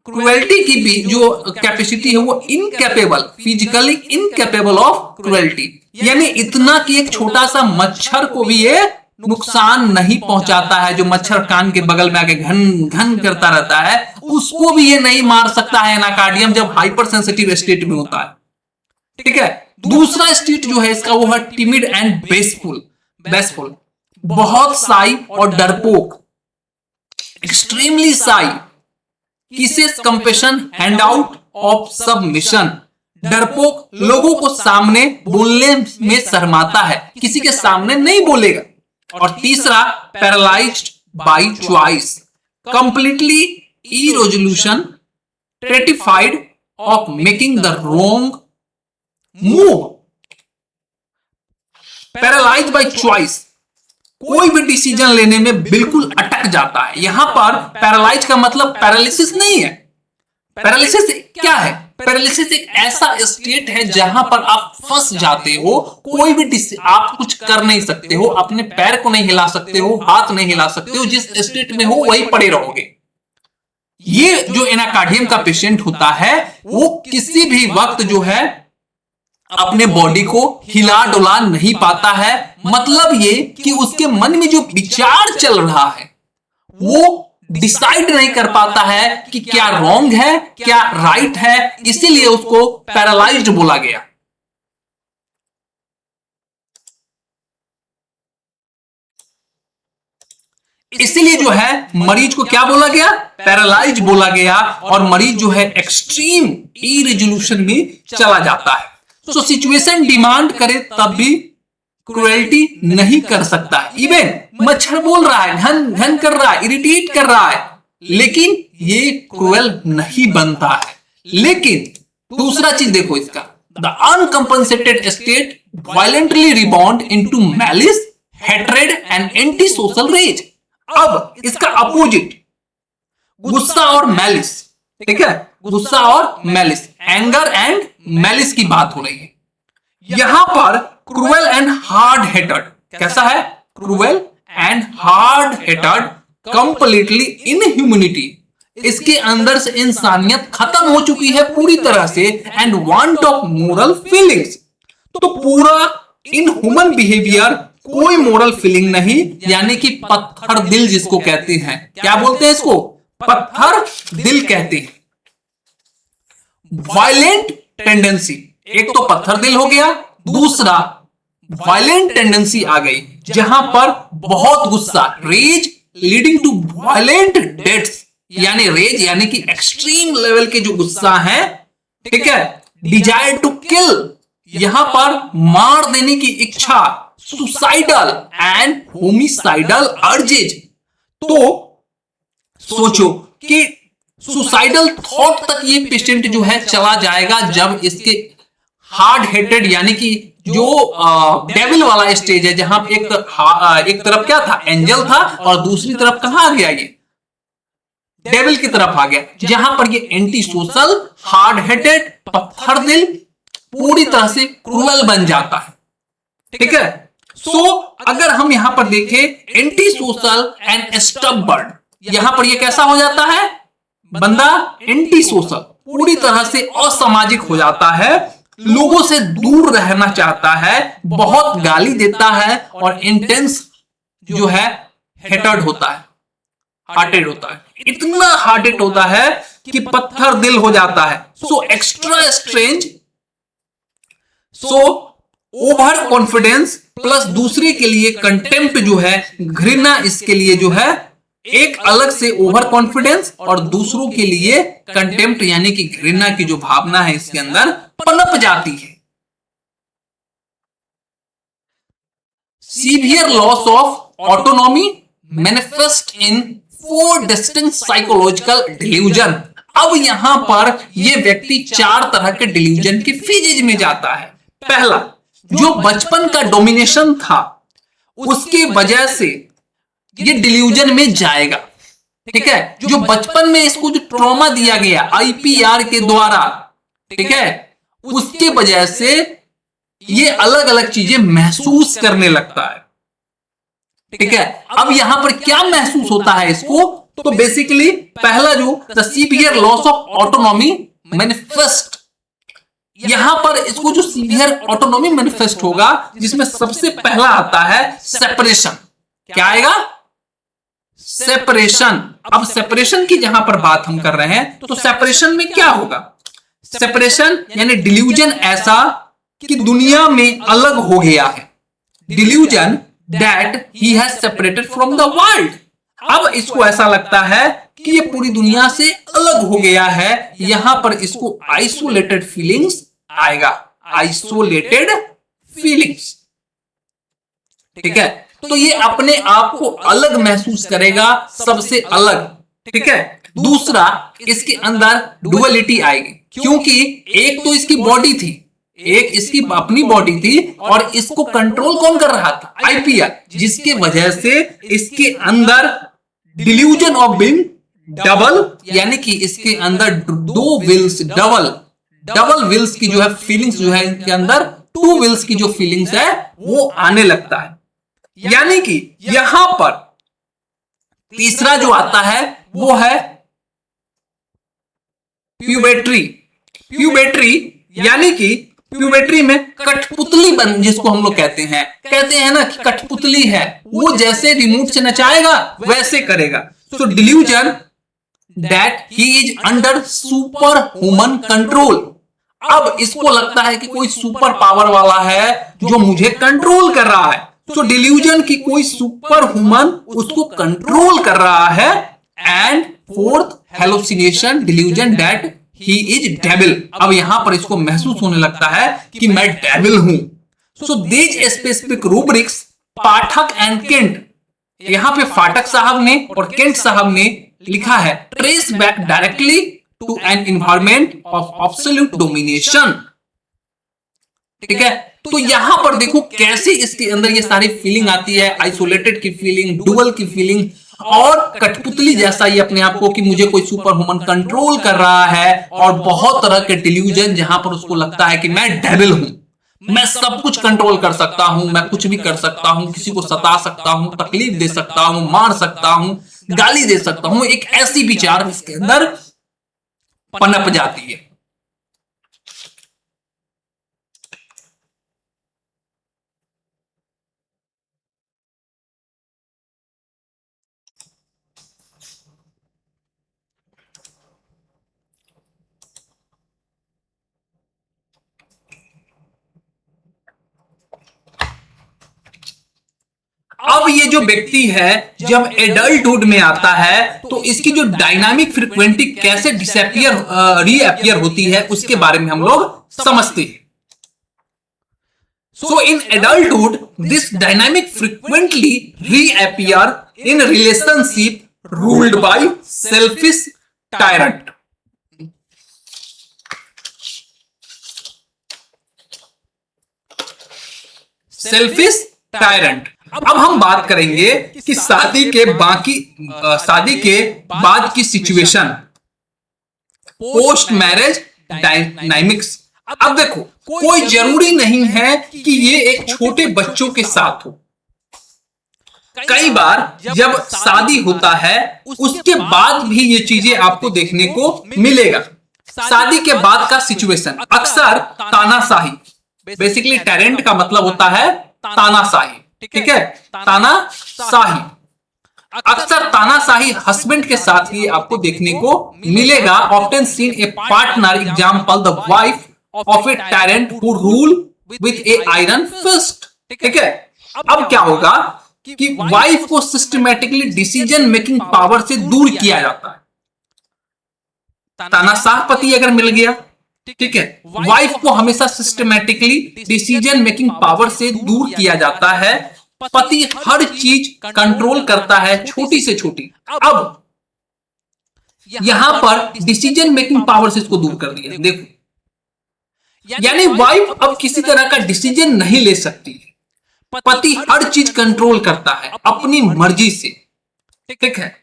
क्रुएल्टी की भी जो कैपेसिटी है वो incapable, physically incapable of cruelty, यानी इतना कि एक छोटा सा मच्छर को भी ये नुकसान नहीं पहुंचाता है। जो मच्छर कान के बगल में आके घन घन करता रहता है उसको भी ये नहीं मार सकता है एनाकार्डियम, जब हाइपर सेंसिटिव स्टेट में होता है। ठीक है, दूसरा स्टेट जो है इसका वो है टिमिड एंड बेसफुल, बहुत साई और डरपोक, extremely Sai, kisses compassion, handout of submission, डरपोक, लोगों को सामने बोलने में शर्माता है, किसी के सामने नहीं बोलेगा। और तीसरा paralysed by choice, completely irresolution, terrified of making the wrong move, paralysed by choice, कोई भी डिसीजन लेने में बिल्कुल अटक जाता है। यहां पर पैरालाइज का मतलब पैरालिसिस नहीं है। पैरालिसिस क्या है? पैरालिसिस एक ऐसा स्टेट है जहां पर आप फंस जाते हो, कोई भी आप कुछ कर नहीं सकते हो, अपने पैर को नहीं हिला सकते हो, हाथ नहीं हिला सकते हो, जिस स्टेट में हो वही पड़े रहोगे। ये जो एनाकार्डियम का पेशेंट होता है वो किसी भी वक्त जो है अपने बॉडी को हिला डुला नहीं पाता है। मतलब ये कि उसके मन में जो विचार चल रहा है वो डिसाइड नहीं कर पाता है कि क्या रॉन्ग है क्या राइट है, इसीलिए उसको पैरालाइज्ड बोला गया। इसीलिए जो है मरीज को क्या बोला गया? पैरालाइज बोला गया। और मरीज जो है एक्सट्रीम इरेजोल्यूशन में चला जाता है। तो सिचुएशन डिमांड करे तब भी क्रुएल्टी नहीं कर सकता। इवन मच्छर बोल रहा है, घन घन कर रहा है, इरिटेट कर रहा है, लेकिन ये क्रुएल नहीं बनता है। लेकिन दूसरा चीज देखो इसका, the uncompensated state violently rebound into malice, hatred and anti social rage. अब इसका अपोजिट गुस्सा और मैलिस, ठीक है, गुस्सा और मैलिस, एंगर एंड मैलिस की बात हो रही है। यहां पर क्रूएल एंड हार्ड हेटेड, कैसा है? Cruel and hard hated, completely inhumanity, इसके अंदर से इंसानियत खत्म हो चुकी है पूरी तरह से, and want of moral feelings, तो पूरा इनह्यूमन बिहेवियर, कोई मोरल फीलिंग नहीं, यानी कि पत्थर दिल जिसको कहते हैं। क्या बोलते हैं इसको? पत्थर दिल कहते हैं। वायलेंट टेंडेंसी, एक तो पत्थर दिल हो गया, दूसरा वायलेंट टेंडेंसी आ गई जहां पर बहुत गुस्सा, rage leading to violent deaths, यानी रेज यानी कि एक्सट्रीम लेवल के जो गुस्सा है, ठीक है, डिजायर टू किल, यहां पर मार देने की इच्छा, सुसाइडल एंड होमिसाइडल अर्जेज। तो सोचो कि सुसाइडल थॉट तक ये पेशेंट जो है चला जाएगा जब इसके हार्ड हेटेड, यानी कि जो डेविल वाला स्टेज है, जहां एक तरफ क्या था? एंजल था, और दूसरी तरफ कहां आ गया? ये डेविल की तरफ आ गया, जहां पर ये एंटी सोशल, हार्ड हेटेड, पत्थर दिल, पूरी तरह से क्रूअल बन जाता है। ठीक है, सो अगर हम यहां पर देखें एंटी सोशल एंड स्टबबर्न, यहां पर ये कैसा हो जाता है? बंदा एंटी सोशल, पूरी तरह से असामाजिक हो जाता है, लोगों से दूर रहना चाहता है, बहुत गाली देता है, और इंटेंस जो है हेटेड होता है, हार्टेड होता है, इतना हार्टेड होता है कि पत्थर दिल हो जाता है। So extra strange, so over confidence plus दूसरे के लिए कंटेम्प्ट जो है, घृणा, इसके लिए जो है एक अलग से ओवर कॉन्फिडेंस और दूसरों के लिए कंटेम्प्ट यानी कि घृणा की जो भावना है इसके अंदर पनप जाती है। Severe loss of autonomy manifest in 4 distinct psychological delusion. अब यहां पर यह व्यक्ति 4 तरह के डिल्यूजन के फेजेज में जाता है। पहला, जो बचपन का डोमिनेशन था उसके वजह से ये डिल्यूजन में जाएगा। ठीक है, जो बचपन में इसको जो ट्रॉमा दिया गया आईपीआर के द्वारा, ठीक है, उसके वजह से ये अलग अलग चीजें महसूस करने लगता है। ठीक है, अब यहां पर क्या महसूस होता है इसको? तो बेसिकली पहला जो the severe loss of autonomy manifest, यहां पर इसको जो सीवियर ऑटोनॉमी मैनिफेस्ट होगा जिसमें सबसे पहला आता है सेपरेशन। क्या आएगा? सेपरेशन। अब सेपरेशन की जहां पर बात हम कर रहे हैं तो सेपरेशन में क्या होगा? सेपरेशन यानी डिल्यूजन ऐसा कि दुनिया में अलग हो गया है, delusion that he has separated from the world. अब इसको ऐसा लगता है कि ये पूरी दुनिया से अलग हो गया है, यहां पर इसको आइसोलेटेड फीलिंग्स आएगा, आइसोलेटेड फीलिंग्स। ठीक है, तो ये अपने आप को अलग महसूस करेगा, सबसे अलग। ठीक है, दूसरा इसके अंदर डुअलिटी आएगी, क्योंकि एक तो इसकी बॉडी थी, एक इसकी अपनी बॉडी थी और इसको कंट्रोल कौन कर रहा था? आईपीआर, जिसके वजह से इसके अंदर डिल्यूजन ऑफ बीइंग डबल, यानी कि इसके अंदर दो विल्स, डबल विल्स की जो है फीलिंग्स जो है इनके अंदर टू विल्स की जो फीलिंग्स है वो आने लगता है। यानी कि यहां पर तीसरा जो आता है वो है प्यूबेट्री। प्यूबेट्री यानी कि प्यूबेट्री में कठपुतली बन, जिसको हम लोग कहते हैं ना कि कठपुतली है, वो जैसे रिमोट से नचाएगा वैसे करेगा। So delusion that he is under super human control. अब इसको लगता है कि कोई सुपर पावर वाला है जो मुझे कंट्रोल कर रहा है। सो डिल्यूजन की कोई सुपर ह्यूमन उसको कंट्रोल कर रहा है। And fourth hallucination, delusion that he is devil. अब यहां पर इसको महसूस होने लगता है कि मैं डेविल हूं। So these specific rubrics Pathak and Kent, यहां पे फाटक साहब ने और केंट साहब ने लिखा है trace back directly to an environment of absolute domination. ठीक है, तो यहां पर देखो कैसे इसके अंदर ये सारी फीलिंग आती है, आइसोलेटेड की फीलिंग, डुअल की फीलिंग और कठपुतली जैसा ही अपने आप को कि मुझे कोई सुपर ह्यूमन कंट्रोल कर रहा है, और बहुत तरह के डिल्यूजन जहां पर उसको लगता है कि मैं डेविल हूं, मैं सब कुछ कंट्रोल कर सकता हूं, मैं कुछ भी कर सकता हूं, किसी को सता सकता हूं, तकलीफ दे सकता हूं, मार सकता हूं, गाली दे सकता हूं। एक ऐसी विचार इसके अंदर पनप जाती है। अब ये जो व्यक्ति है जब एडल्टहुड में आता है तो इसकी जो डायनामिक फ्रीक्वेंसी कैसे डिसअपियर रीअपियर होती है उसके बारे में हम लोग समझते हैं। So in adulthood, this dynamic frequently reappear in relationship ruled by selfish tyrant. Selfish tyrant. अब हम बात करेंगे कि शादी के बाद की सिचुएशन, पोस्ट मैरिज डायनामिक्स। अब देखो कोई जरूरी नहीं है कि ये एक छोटे बच्चों के साथ हो। कई बार जब शादी होता है उसके बाद भी ये चीजें आपको देखने को मिलेगा। शादी के बाद का सिचुएशन अक्सर तानाशाही, बेसिकली टैरेंट का मतलब होता है तानाशाही। ठीक है, तानाशाही, अक्सर तानाशाही हस्बैंड के साथ ही आपको देखने को मिलेगा। Often seen a partner, example the wife of a tyrant who rule with a iron fist। ठीक है, अब क्या होगा कि वाइफ को सिस्टमैटिकली डिसीजन मेकिंग पावर से दूर किया जाता है। तानाशाह पति अगर मिल गया, ठीक है, वाइफ को हमेशा सिस्टमैटिकली डिसीजन मेकिंग पावर से दूर किया जाता है। पति हर चीज कंट्रोल करता है, छोटी से छोटी। अब यहां पर डिसीजन मेकिंग पावर से इसको दूर कर दिया। देखो, यानी वाइफ अब किसी तरह का डिसीजन नहीं ले सकती है, पति हर चीज कंट्रोल करता है अपनी मर्जी से। ठीक है,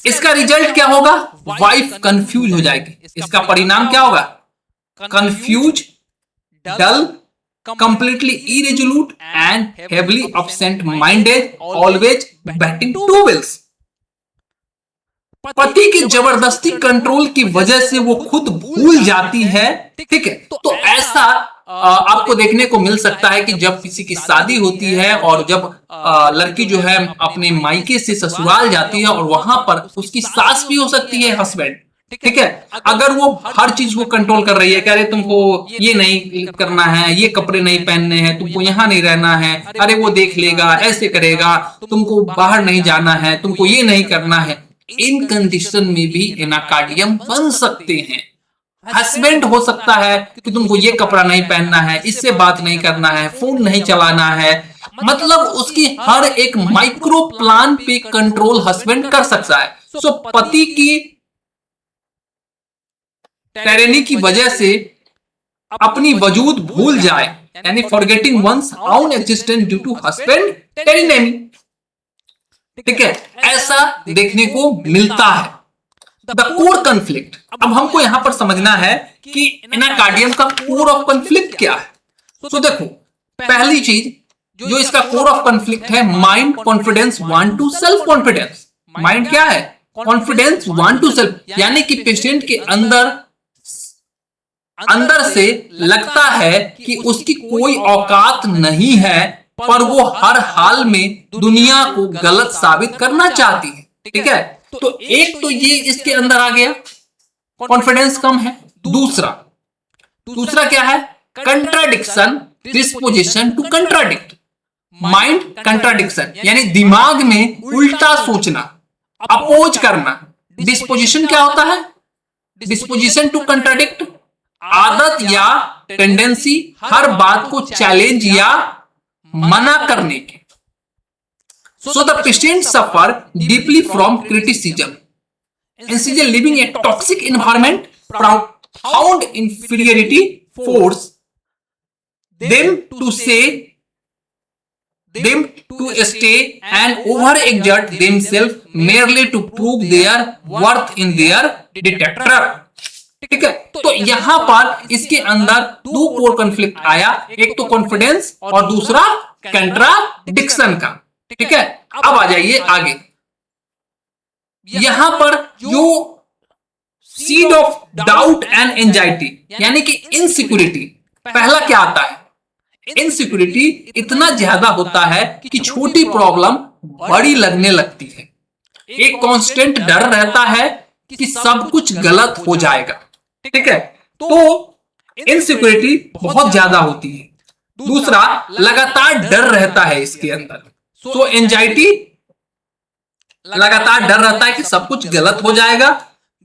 इसका रिजल्ट क्या होगा? वाइफ कंफ्यूज हो जाएगी। इसका परिणाम क्या होगा? Confuse, dull, completely irresolute and heavily absent minded, always battling two wills. पति के जबरदस्ती कंट्रोल की वजह से वो खुद भूल जाती है। ठीक है, तो ऐसा आपको देखने को मिल सकता है कि जब किसी की शादी होती है और जब लड़की जो है अपने मायके से ससुराल जाती है और वहां पर उसकी सास भी हो सकती है हस्बैंड। ठीक है, अगर वो हर चीज को कंट्रोल कर रही है, कह रहे तुमको ये नहीं करना है, ये कपड़े नहीं पहनने हैं, तुमको यहाँ नहीं रहना है, अरे वो देख लेगा, ऐसे करेगा, तुमको बाहर नहीं जाना है, तुमको ये नहीं करना है, इन कंडीशन में भी एनाकार्डियम बन सकते हैं। हस्बैंड हो सकता है कि तुमको ये कपड़ा नहीं पहनना है, इससे बात नहीं करना है, फोन नहीं चलाना है, मतलब उसकी हर एक माइक्रो प्लान पे कंट्रोल हस्बैंड कर सकता है। सो पति की टायरेनी की वजह से अपनी वजूद भूल जाए, यानी forgetting one's own existence due to husband tyranny. ठीक है, ऐसा देखने को मिलता है। द कोर कॉन्फ्लिक्ट, अब हमको यहां पर समझना है कि एनाकार्डियम का कोर ऑफ कॉन्फ्लिक्ट क्या है। तो देखो, पहली चीज जो इसका कोर ऑफ कॉन्फ्लिक्ट है, mind confidence want to self confidence. Mind क्या है? कॉन्फिडेंस वांट टू सेल्फ, यानी कि पेशेंट के अंदर से लगता है कि उसकी कोई औकात नहीं है, पर वो हर हाल में दुनिया को गलत साबित करना चाहती है। ठीक है, तो एक तो ये इसके अंदर आ गया, कॉन्फिडेंस कम है। दूसरा क्या है? Contradiction, disposition to contradict. Mind contradiction, यानी दिमाग में उल्टा सोचना, अपोज करना। डिस्पोजिशन क्या होता है? डिस्पोजिशन टू कंट्राडिक्ट, आदत या टेंडेंसी हर बात को चैलेंज या मना करने की। So the patient suffer deeply from criticism. Instead living a toxic environment, profound inferiority force them to stay and overexert themselves merely to prove their worth in their detector. ठीक है, तो यहां पर इसके अंदर दो कोर कॉन्फ्लिक्ट आया, एक तो कॉन्फिडेंस और दूसरा कंट्राडिक्शन का। ठीक है, अब आ जाइए आगे। यहां पर जो seed of doubt and anxiety, यानी कि इनसिक्योरिटी, पहला क्या आता है? इनसिक्योरिटी इतना ज्यादा होता है कि छोटी प्रॉब्लम बड़ी लगने लगती है। एक कांस्टेंट डर रहता है कि सब कुछ गलत हो जाएगा। ठीक है, तो इनसिक्योरिटी बहुत ज्यादा होती है। दूसरा, लगातार डर रहता है इसके अंदर। सो एंजाइटी, लगातार डर रहता है कि सब कुछ गलत हो जाएगा,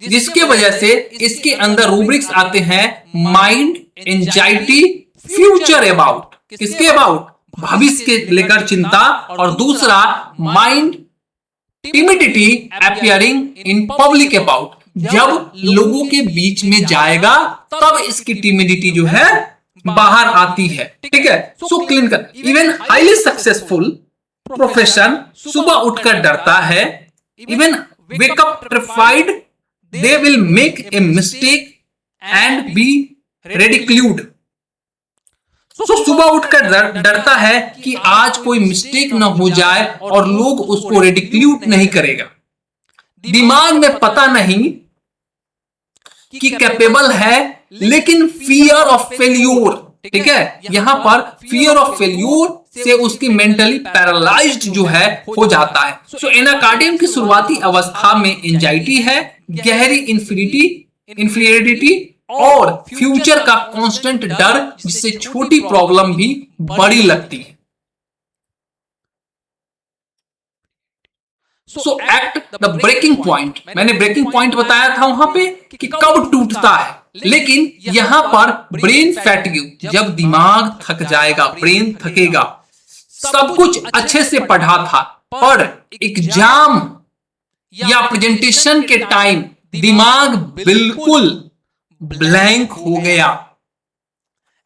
जिसके वजह से इसके अंदर रूब्रिक्स आते हैं माइंड एंजाइटी फ्यूचर अबाउट। किसके अबाउट? भविष्य के लेकर चिंता। और दूसरा, mind timidity appearing in public about, जब लोगों के बीच में जाएगा तब इसकी टिमिडिटी जो है बाहर आती है। ठीक है, so clinical, even highly successful profession, सुबह उठकर डरता है। Even wake up terrified, they will make a mistake and be ridiculed. So सुबह उठकर डरता है कि आज कोई मिस्टेक ना हो जाए और लोग उसको रिडिक्यूट नहीं करेगा। दिमाग में पता नहीं कि कैपेबल है, लेकिन फियर ऑफ फेल्यूर। ठीक है, यहां पर फियर ऑफ फेल्यूर से उसकी मेंटली पैरालाइज्ड जो है हो जाता है। सो एनाकार्डियम की शुरुआती अवस्था में एंजाइटी है, गहरी इंफीरियरिटी और फ्यूचर का कांस्टेंट डर, जिससे छोटी प्रॉब्लम भी बड़ी लगती है। सो एक्ट द ब्रेकिंग पॉइंट, मैंने ब्रेकिंग पॉइंट बताया था वहां पे कि कब टूटता है, लेकिन यहां पर ब्रेन फैटिग, जब दिमाग थक जाएगा, ब्रेन थकेगा। सब कुछ अच्छे से पढ़ा था, पर एग्जाम या प्रेजेंटेशन के टाइम दिमाग बिल्कुल ब्लैंक हो गया।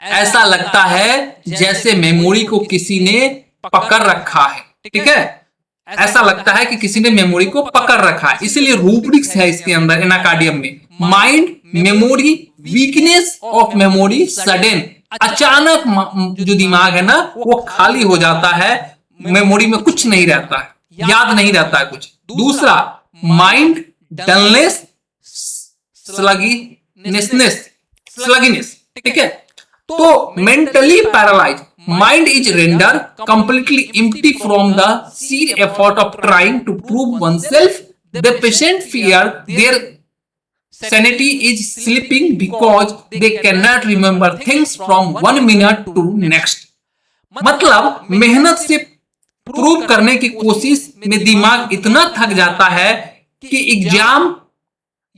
ऐसा लगता है जैसे मेमोरी को किसी ने पकड़ रखा है। ठीक है, ऐसा लगता है कि किसी ने मेमोरी को पकड़ रखा है। इसीलिए रूब्रिक्स है इसके अंदर एनाकार्डियम में, mind memory weakness of memory sudden, अचानक जो दिमाग है ना वो खाली हो जाता है, मेमोरी में कुछ नहीं रहता है, याद नहीं रहता है कुछ। दूसरा, माइंड डलनेस, स्लगिनेस, ठीक है। तो mentally paralyse, mind is render completely empty from the sheer effort of trying to prove oneself. The patient fear their sanity is slipping because they cannot remember things from one minute to next. मतलब मेहनत से prove करने की कोशिश में दिमाग इतना थक जाता है कि एग्जाम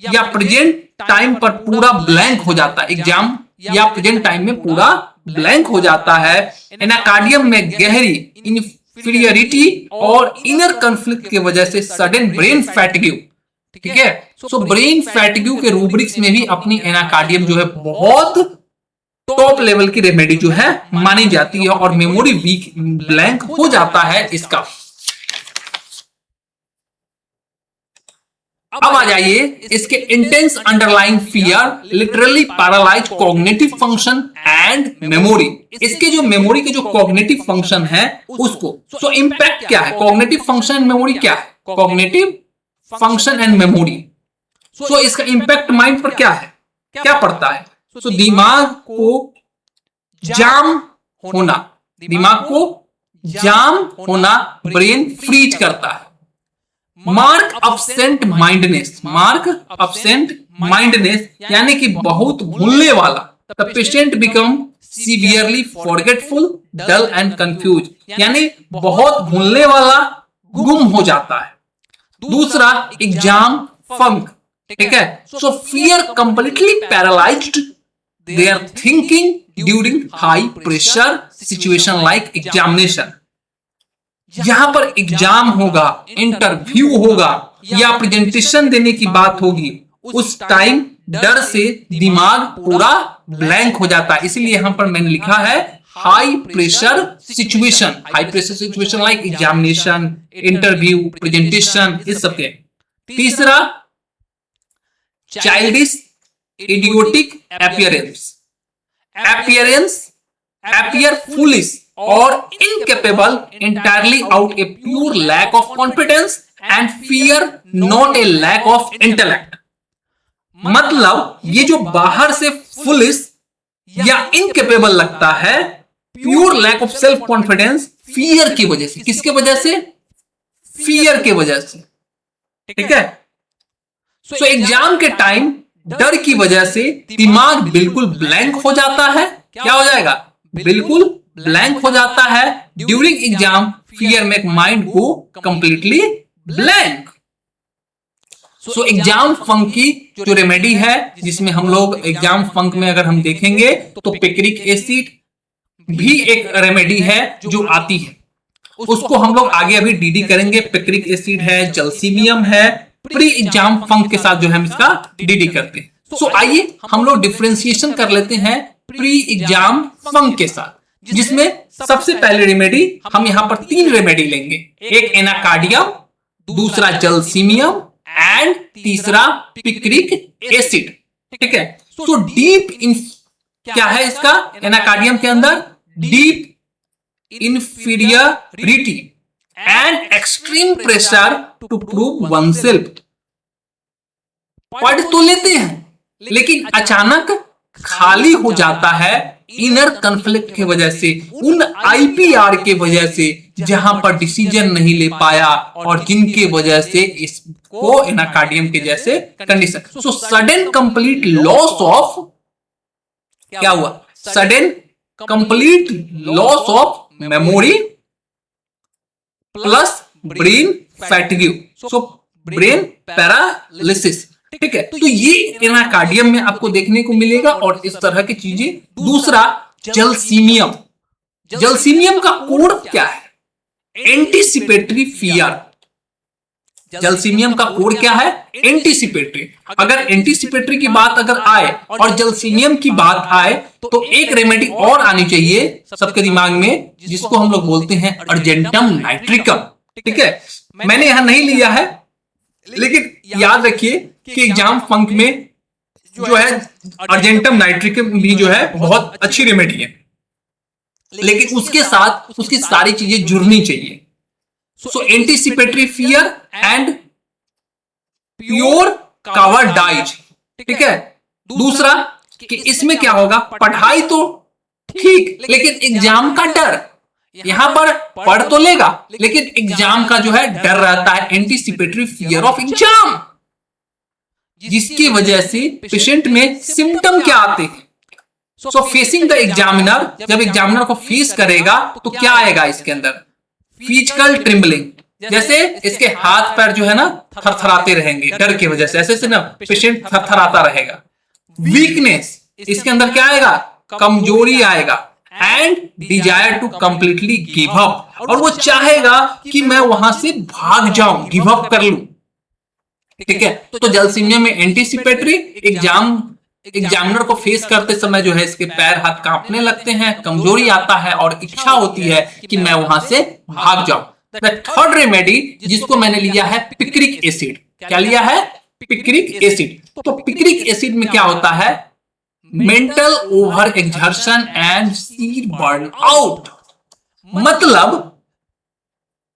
या प्रेजेंट टाइम पर पूरा ब्लैंक हो जाता है, एग्जाम या प्रेजेंट टाइम में पूरा ब्लैंक हो जाता है। एनाकार्डियम में गहरी इंफीरियरिटी और इनर कॉन्फ्लिक्ट की वजह से सडन ब्रेन फैटिग्यू, ठीक है। सो ब्रेन फैटिग्यू के रूब्रिक्स में भी अपनी एनाकार्डियम जो है बहुत टॉप लेवल की रेमेडी जो है मानी जाती है, और मेमोरी वीक ब्लैंक हो जाता है इसका। अब आ जाइए इसके intense underlying fear literally paralyse cognitive function and memory. इसके जो मेमोरी के जो कॉग्निटिव फंक्शन है उसको, सो इंपैक्ट क्या है, कॉग्निटिव फंक्शन एंड मेमोरी क्या है, कॉग्निटिव फंक्शन एंड मेमोरी। सो इसका इंपैक्ट माइंड पर क्या है, क्या पड़ता है। सो दिमाग को जाम होना, दिमाग को जाम होना, ब्रेन फ्रीज करता है। Mark absent mindness, mark absent mindness यानी कि बहुत भूलने वाला। The patient become severely forgetful, dull and confuse, यानी बहुत भूलने वाला, गुम हो जाता है। दूसरा एग्जाम फंक, ठीक है। सो fear completely paralysed there thinking during high pressure situation like examination. यहां पर एग्जाम होगा, इंटरव्यू होगा या प्रेजेंटेशन देने की बात होगी, उस टाइम डर से दिमाग पूरा ब्लैंक हो जाता है। इसलिए यहां पर मैंने लिखा है high pressure situation, high pressure situation like examination, interview, presentation, इस सब के। तीसरा childish idiotic appearance, appear foolish or incapable entirely out a pure lack of confidence and fear, not a lack of intellect। मतलब ये जो बाहर से foolish या incapable लगता है, pure lack of self confidence, fear की वजह से, किसके वजह से, fear के वजह से, ठीक है। सो एग्जाम के टाइम डर की वजह से दिमाग बिल्कुल ब्लैंक हो जाता है। क्या हो जाएगा, बिल्कुल ब्लैंक हो जाता है। During exam fear make mind go completely blank. So exam funk की जो रेमेडी है, जिसमें हम लोग एग्जाम फंक में अगर हम देखेंगे तो पिक्रिक एसिड भी एक रेमेडी है जो आती है, उसको हम लोग आगे अभी डीडी करेंगे। पिक्रिक एसिड है, जलसीमियम है, प्री एग्जाम फंक के साथ जो है हम इसका डीडी करते हैं। सो आइए हम लोग डिफरेंशिएशन कर लेते हैं प्री एग्जाम फंक के साथ, जिसमें सबसे पहले रेमेडी हम यहां पर 3 रेमेडी लेंगे, एक एनाकार्डियम, दूसरा जलसीमियम एंड तीसरा पिक्रिक एसिड, ठीक है। सो डीप इन क्या है इसका, एनाकार्डियम के अंदर deep inferiority and extreme pressure to prove oneself. पढ़ तो लेते हैं लेकिन अचानक खाली हो जाता है इनर कॉन्फ्लिक्ट की वजह से, उन आईपीआर के वजह से जहां पर डिसीजन नहीं ले पाया और जिनके वजह से इसको एनाकार्डियम के जैसे condition. So sudden complete loss of, क्या हुआ, sudden complete loss of memory plus brain fatigue, so brain paralysis, ठीक है। तो ये एनाकार्डियम में आपको देखने को मिलेगा और इस तरह की चीजें। दूसरा जलसीमियम, जलसीमियम का कोड क्या है, एंटीसिपेटरी फियर। जलसीमियम का कोड क्या है, एंटीसिपेटरी। अगर एंटीसिपेटरी की बात अगर आए और जलसीमियम की बात आए तो एक रेमेडी और आनी चाहिए सबके दिमाग में, जिसको हम लोग बोलते हैं अर्जेंटम नाइट्रिकम, ठीक है। मैंने यहां नहीं लिया है, लेकिन याद रखिए कि एग्जाम फंक में जो है अर्जेंटम नाइट्रिकम भी जो है बहुत अच्छी रेमेडी है, लेकिन उसके साथ उसकी सारी चीजें जुड़नी चाहिए। So anticipatory fear and pure cover dies, ठीक है। दूसरा कि इसमें क्या होगा, पढ़ाई तो ठीक, लेकिन एग्जाम का डर, यहां पर पढ़ तो लेगा लेकिन एग्जाम का जो है डर रहता है, एंटीसिपेटरी फियर ऑफ एग्जाम, जिसकी वजह से पेशेंट में सिम्टम क्या आते हैं। सो फेसिंग द एग्जामिनर, जब एग्जामिनर को फेस करेगा तो क्या आएगा इसके अंदर, फिजिकल ट्रिम्बलिंग, जैसे इसके हाथ पैर जो है ना थरथराते रहेंगे डर की वजह से, ऐसे से ना पेशेंट थरथराता रहेगा। वीकनेस, इसके अंदर क्या आएगा, कमजोरी आएगा, and desire to completely give up, और वो चाहेगा कि मैं वहां से भाग जाऊं, गिव अप कर लूं, ठीक है। तो जलसीमिया में एंटीसिपेटरी एग्जामिनर को फेस करते समय जो है इसके पैर हाथ कांपने लगते हैं, कमजोरी आता है और इच्छा होती है कि मैं वहां से भाग जाऊं। थर्ड रेमेडी जिसको मैंने लिया है पिक्रिक एसिड, क्या लिया है, पिक्रिक एसिड। तो पिक्रिक एसिड में क्या होता है, mental over exertion and Seer burn out, मतलब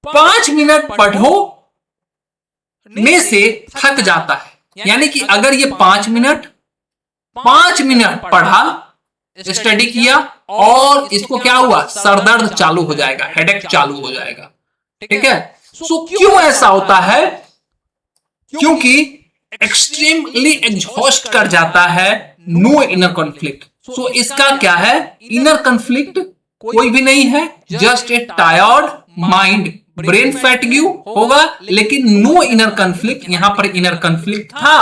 5 मिनट पढ़ो में से थक जाता है, यानी कि अगर ये 5 मिनट पढ़ा, स्टडी किया और इसको क्या हुआ, सरदर्द चालू हो जाएगा, हेडेक चालू हो जाएगा, ठीक है। सो क्यों ऐसा होता है, क्योंकि एक्सट्रीमली एग्जॉस्ट कर जाता है, नो इनर कॉन्फ्लिक्ट। सो इसका क्या है, इनर कॉन्फ्लिक्ट कोई भी नहीं है, just a tired mind, brain fatigue होगा लेकिन नो इनर कॉन्फ्लिक्ट। यहां पर इनर कॉन्फ्लिक्ट था।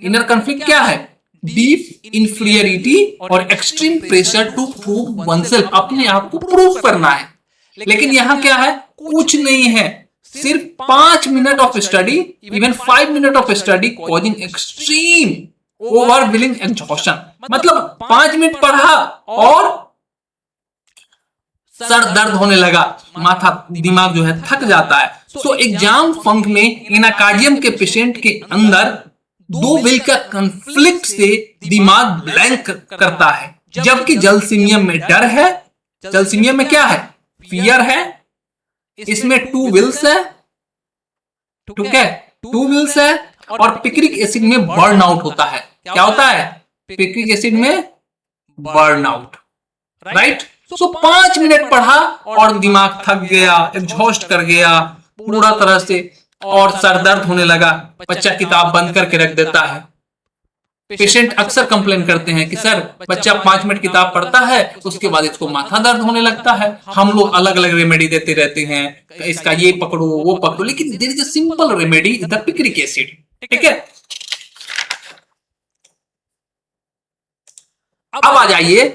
इनर कॉन्फ्लिक्ट क्या है, डीप इंफीरियरिटी और extreme pressure to prove oneself, अपने आप को प्रूव करना है। लेकिन यहां क्या है, कुछ नहीं है, सिर्फ 5 minute of study, even 5 minute of study causing extreme overwhelming exhaustion, मतलब 5 मिनट पढ़ा और सर दर्द होने लगा, माथा दिमाग जो है थक जाता है। सो एग्जाम फंक में एनाकार्डियम के पेशेंट के अंदर 2 विल का कॉन्फ्लिक्ट से दिमाग ब्लैंक करता है, जबकि जलसीमियम में डर है, जलसीमियम में क्या है, फियर है, इसमें 2 विल्स है, ठीक है, 2 विल्स है। और पिक्रिक एसिड में बर्न आउट होता है, क्या होता है, पिक्रिक एसिड में बर्न आउट, राइट। सो 5 मिनट पढ़ा और दिमाग थक गया, एग्जॉस्ट कर गया पूरा तरह से और सर दर्द होने लगा, बच्चा किताब बंद करके रख देता है। पेशेंट अक्सर कंप्लेन करते हैं कि सर बच्चा 5 मिनट किताब पढ़ता है उसके बाद इसको माथा दर्द होने लगता है, हम लोग अलग अलग रेमेडी देते रहते हैं, इसका ये पकड़ो वो पकड़ो, लेकिन there is a simple remedy, the picric acid, ठीक है। अब आ जाइए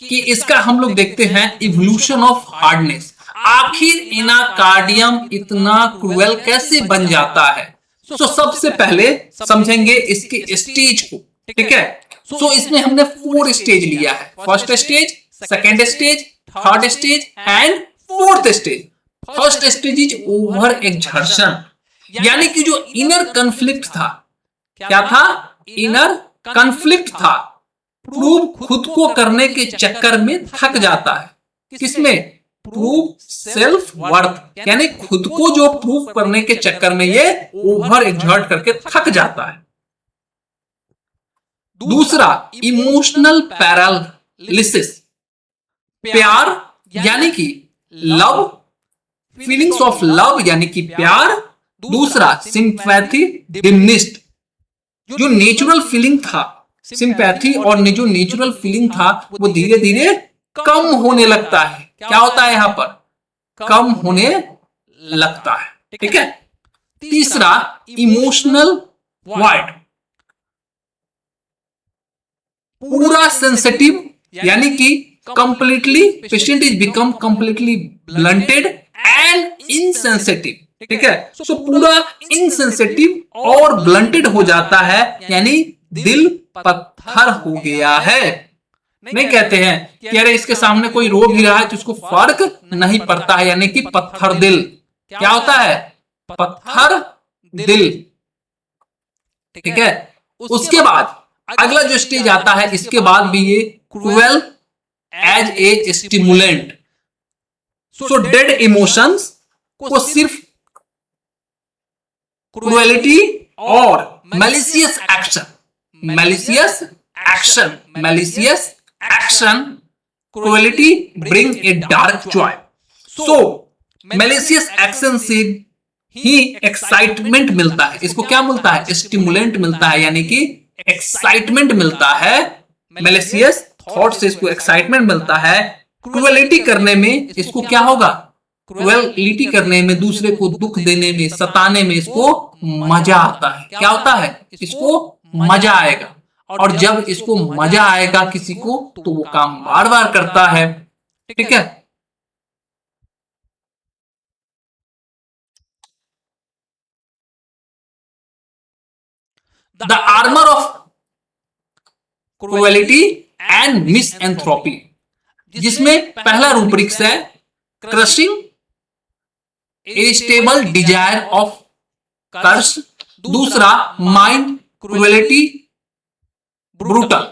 कि इसका हम लोग देखते हैं इवोल्यूशन ऑफ हार्डनेस, आखिर एनाकार्डियम इतना क्रूएल कैसे बन जाता है। सो सबसे पहले समझेंगे इसके स्टेज को, ठीक है। सो इसमें हमने 4 स्टेज लिया है, first stage, second stage, third stage and fourth stage. First stage is over exertion, यानी कि जो इनर कॉन्फ्लिक्ट था, क्या था, इनर कॉन्फ्लिक्ट था, प्रूव खुद को करने के चक्कर में थक जाता है, किसमें, प्रूव सेल्फ वर्थ, यानी खुद को जो प्रूव करने के चक्कर में ये ओवर एक्सर्ट करके थक जाता है। दूसरा इमोशनल पैरालिसिस, प्यार यानी कि लव, फीलिंग्स ऑफ लव यानी कि प्यार। दूसरा सिंपैथी डिमिनिश्ड, जो नेचुरल फीलिंग था, सिंपैथी और जो नेचुरल फीलिंग था वो धीरे धीरे कम होने लगता है, क्या होता है यहां पर, कम होने लगता है, ठीक है। तीसरा इमोशनल वॉइड, पूरा सेंसिटिव, यानी कि completely patient is become completely blunted and insensitive, ठीक है। सो पूरा इनसेंसिटिव और ब्लंटेड हो जाता है, यानी दिल पत्थर हो गया है। नहीं कहते हैं कि अरे इसके सामने कोई रो भी रहा है तो उसको फर्क नहीं पड़ता है, यानी कि पत्थर दिल, क्या होता है, पत्थर दिल, ठीक है। उसके बाद अगला जो स्टेज आता है, इसके बाद भी ये cruel as a stimulant. So dead emotions को सिर्फ क्रूएलिटी और malicious action, malicious action, malicious action, cruelty bring a dark joy. So malicious action से ही एक्साइटमेंट मिलता है, इसको क्या मिलता है, स्टिमुलेंट मिलता है, यानी कि एक्साइटमेंट मिलता है। मैलिशियस थॉट से इसको एक्साइटमेंट मिलता है। क्रुएलिटी करने में इसको क्या होगा, क्रुएलिटी करने में, दूसरे को दुख देने में, सताने में इसको मजा आता है। क्या होता है, इसको मजा आएगा, और जब इसको मजा आएगा किसी को तो वो काम बार बार करता है। ठीक है, the armour of cruelty and misanthropy, जिसमें पहला रूब्रिक्स है crushing irritable desire of curse, दूसरा माइंड क्रुएलिटी ब्रूटल,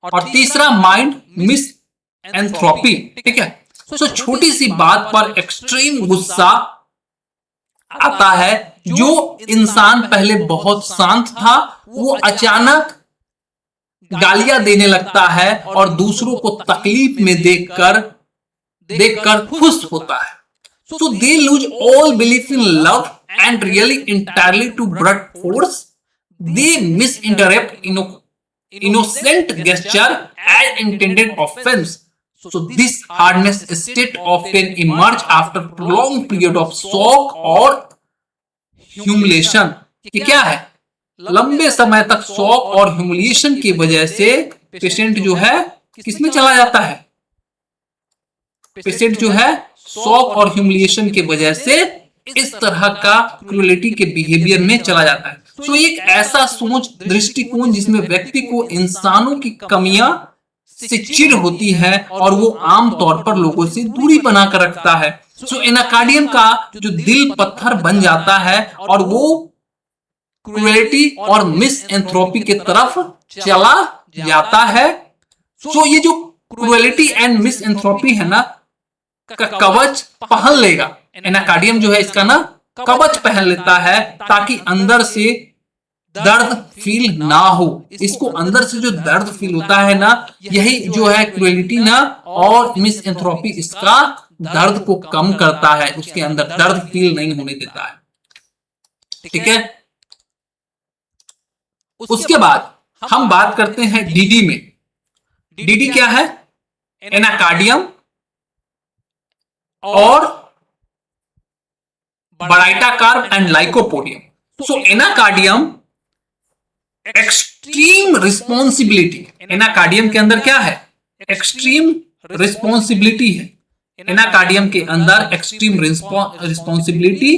और तीसरा माइंड मिसएंथ्रोपी। ठीक है, सो छोटी सी बात पर एक्सट्रीम गुस्सा आता है। जो इंसान पहले बहुत शांत था वो अचानक गालियां देने लगता है और दूसरों को तकलीफ में देखकर खुश होता है। So they lose all belief in love and really entirely to brute force. They misinterpret innocent gesture as intended offense. So this hardness state often emerge after prolonged period of shock or humiliation. ये क्या है, लंबे समय तक shock और humiliation की वजह से पेशेंट जो है किसमें चला जाता है, पेशेंट जो है शॉक और ह्यूमिलिएशन की वजह से इस तरह का क्रूएलिटी के बिहेवियर में चला जाता है। तो एक ऐसा सोच दृष्टिकोण जिसमें व्यक्ति को इंसानों की कमियां से चिढ़ होती है और वो आमतौर पर लोगों से दूरी बनाकर रखता है। सो एनाकार्डियम का जो दिल पत्थर बन जाता है और वो क्रूएलिटी और मिसएंथ्रोपी की तरफ चला जाता है। सो ये जो क्रूएलिटी एंड मिसएंथ्रोपी है ना का कवच पहन लेगा, एनाकार्डियम जो है इसका ना कवच पहन लेता है ताकि अंदर से दर्द फील ना हो। इसको अंदर से जो दर्द फील होता है ना, यही जो है क्रूएलिटी ना और मिसएंथ्रोपी इसका दर्द को कम करता है, उसके अंदर दर्द फील नहीं होने देता है। ठीक है, उसके बाद हम बात करते हैं डीडी में। डीडी क्या है, एनाकार्डियम और baryta carb and lycopodium. So anacardium extreme responsibility, anacardium के अंदर क्या है, एक्सट्रीम रिस्पॉन्सिबिलिटी है। एनाकार्डियम के अंदर एक्सट्रीम रिस्पॉन्सिबिलिटी,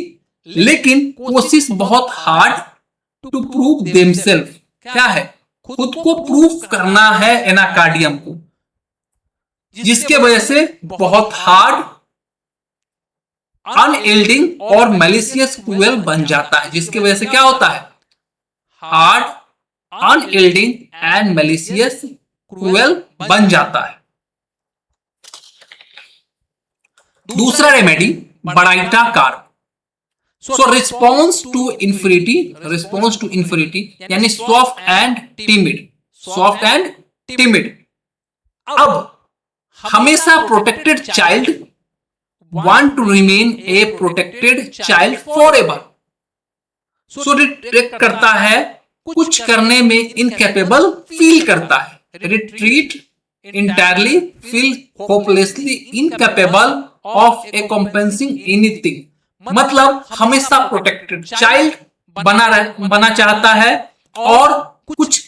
लेकिन कोशिश बहुत हार्ड टू प्रूव देमसेल्फ, क्या है, खुद को प्रूव करना है एनाकार्डियम को, जिसके वजह से बहुत हार्ड, अनएल्डिंग और मैलिशियस क्रूएल बन जाता है, जिसकी वजह से क्या होता है, hard, unyielding and malicious cruel बन जाता है। दूसरा remedy baryta carb. So response to infinity यानी soft and timid, soft and timid. अब हमेशा protected child want to remain a protected child forever. So retreat करता है, कुछ करने में इनकेपेबल फील करता है, retreat entirely feel hopelessly incapable of encompassing anything. मतलब हमेशा प्रोटेक्टेड चाइल्ड बना चाहता है और कुछ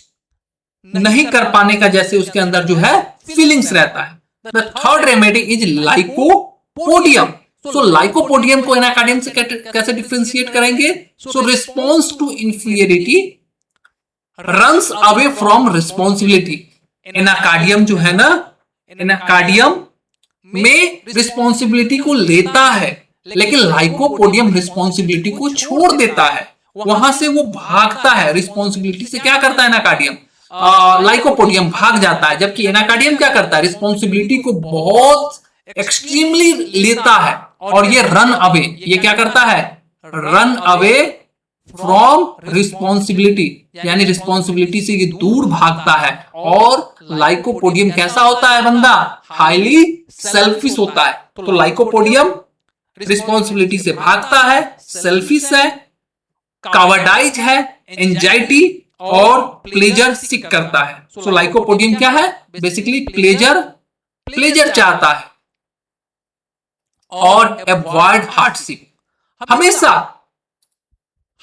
नहीं कर पाने का जैसे उसके अंदर जो है फीलिंग्स रहता है। The third remedy is lycopodium. So lycopodium को एनाकार्डियम से कैसे डिफरेंशिएट करेंगे? So response to inferiority runs away from responsibility. Anacardium जो है ना, एनाकार्डियम में रिस्पॉन्सिबिलिटी को लेता है, लेकिन लाइकोपोडियम रिस्पॉन्सिबिलिटी को छोड़ देता है, वहां से वो भागता है। रिस्पॉन्सिबिलिटी से क्या करता है एनाकार्डियम? लाइकोपोडियम भाग जाता है, जबकि एनाकार्डियम क्या करता है? रिस्पॉन्सिबिलिटी को बहुत एक्सट्रीमली लेता है और ये रन अवे, ये क्या करता है? रन अवे फ्रॉम रिस्पॉन्सिबिलिटी, यानी रिस्पॉन्सिबिलिटी से ये दूर भागता है। और लाइकोपोडियम कैसा होता है बंदा? हाईली सेल्फिश होता है। तो लाइकोपोडियम रिस्पॉन्सिबिलिटी से भागता है, सेल्फिश है, कावर्डाइज है, एंजाइटी और प्लेजर सीक करता है। सो लाइकोपोडियम क्या है? बेसिकली प्लेजर चाहता है और अवॉइड हार्डशिप, हमेशा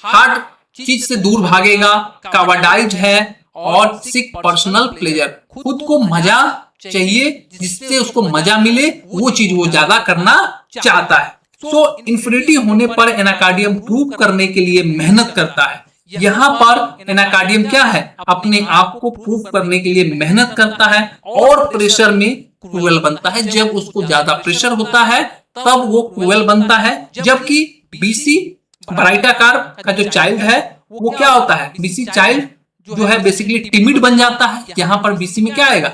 हार्ड चीज से दूर भागेगा, कावर्डाइज है और सीक पर्सनल प्लेजर, खुद को मजा चाहिए, जिससे उसको मजा मिले वो चीज वो ज्यादा करना चाहता है। सो इंफिनिटी होने पर एनाकार्डियम प्रूव करने के लिए मेहनत करता है। यहाँ पर एनाकार्डियम क्या है? अपने आप को प्रूव करने के लिए मेहनत करता है और प्रेशर में क्रूएल बनता है। जब उसको ज्यादा प्रेशर होता है तब वो क्रूएल बनता है। जबकि बीसी ब्राइटाकार का जो चाइल्ड है वो क्या होता है? बीसी चाइल्ड जो है बेसिकली टिमिड बन जाता है। यहाँ पर बीसी में क्या आएगा?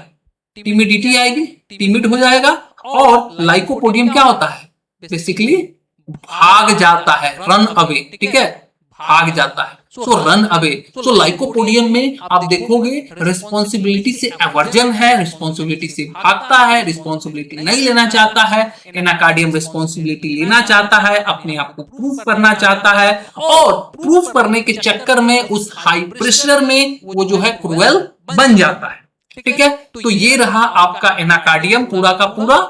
टिमिडिटी आएगी, टिमिड हो जाएगा। और लाइकोपोडियम क्या होता है? बेसिकली भाग जाता है, रन अवे, ठीक है, भाग जाता है। सो रन अवे। सो लाइकोपोडियम में आप देखोगे रिस्पॉन्सिबिलिटी से एवर्जन है, रिस्पॉन्सिबिलिटी से भागता है, रिस्पॉन्सिबिलिटी नहीं लेना चाहता है। एनाकार्डियम रिस्पॉन्सिबिलिटी लेना चाहता है, अपने आप को प्रूफ करना चाहता है और प्रूफ करने के चक्कर में उस हाई प्रेशर में वो जो है क्रूएल बन जाता है। ठीक है, तो ये रहा आपका एनाकार्डियम पूरा का पूरा।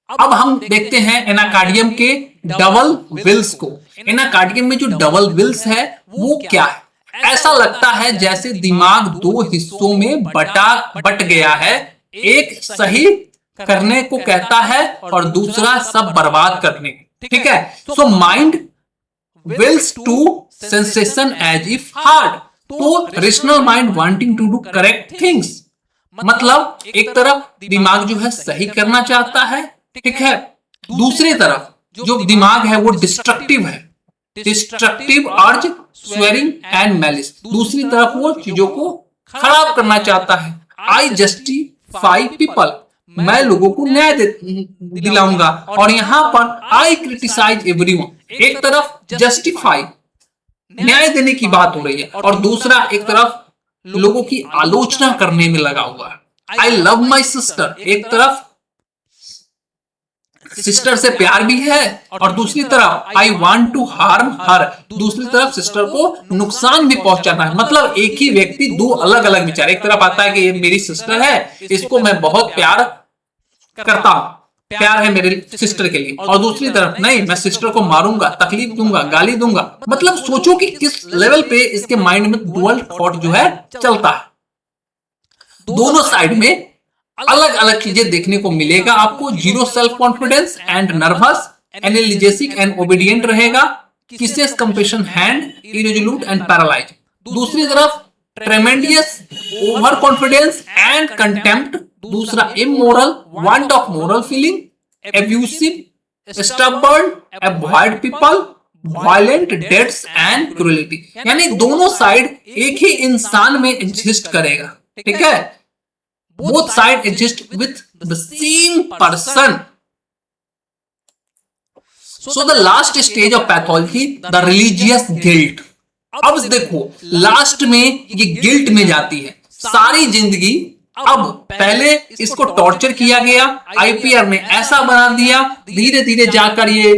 अब हम देखते हैं एनाकार्डियम के डबल विल्स को। एनाकार्डियम में जो डबल विल्स है वो क्या है? ऐसा लगता है जैसे दिमाग दो हिस्सों में बट गया है। एक सही करने को कहता है और दूसरा सब बर्बाद करने को। ठीक है, so mind wills to sensation as if hard, तो rational mind wanting to do correct things, मतलब एक तरफ दिमाग जो है सही करना चाहता है, ठीक है, दूसरी तरफ जो दिमाग है वो डिस्ट्रक्टिव है, डिस्ट्रक्टिव अर्ज, स्वेरिंग एंड मैलिस, दूसरी तरफ वो चीजों को खराब करना चाहता है। आई जस्टिफाई पीपल, मैं लोगों को न्याय दिलाऊंगा। और यहां पर आई क्रिटिसाइज एवरीवन, एक तरफ जस्टिफाई न्याय देने की बात हो रही है और दूसरा एक तरफ लोगों की आलोचना करने में लगा हुआ है। आई लव माई सिस्टर, एक तरफ सिस्टर से प्यार भी है और दूसरी तरफ आई वांट टू हार्म हर, दूसरी तरफ सिस्टर को नुकसान भी पहुंचाना है। मतलब एक ही व्यक्ति दो अलग अलग विचार, एक तरफ आता है कि ये मेरी सिस्टर है, इसको मैं बहुत प्यार करता हूं, प्यार है मेरे सिस्टर के लिए, और दूसरी तरफ नहीं, मैं सिस्टर को मारूंगा, तकलीफ दूंगा, गाली दूंगा। मतलब सोचो कि किस लेवल पे इसके माइंड में डुअल थॉट जो है चलता है। दोनों साइड में अलग अलग चीजें देखने को मिलेगा आपको। Zero self confidence and nervous, analgesic and obedient रहेगा। Kisses compassion hand, irresolute and paralyse. दूसरी तरफ tremendous over confidence and contempt, दूसरा immoral, want of moral feeling, abusive, stubborn, avoid people, violent, dates and cruelty. यानी दोनों side एक ही इंसान में exist करेगा। ठीक है, both sides exist with the same person. So the last stage of pathology, the religious guilt. अब देखो लास्ट में ये गिल्ट में जाती है सारी जिंदगी। अब पहले इसको टॉर्चर किया गया, आईपीआर ने ऐसा बना दिया, धीरे धीरे जाकर ये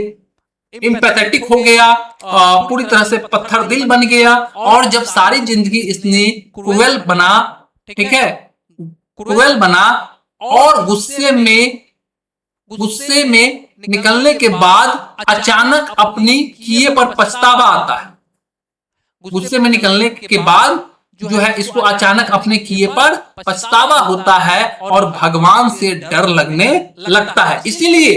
इम्पैथेटिक हो गया, पूरी तरह से पत्थर दिल बन गया। और जब सारी जिंदगी इसने क्रूएल बना, ठीक है, क्रूएल बना और गुस्से में निकलने के बाद अचानक अपनी किए पर पछतावा आता है। गुस्से में निकलने के बाद जो है इसको अचानक अपने किए पर पछतावा होता है और भगवान से डर लगने लगता है। इसीलिए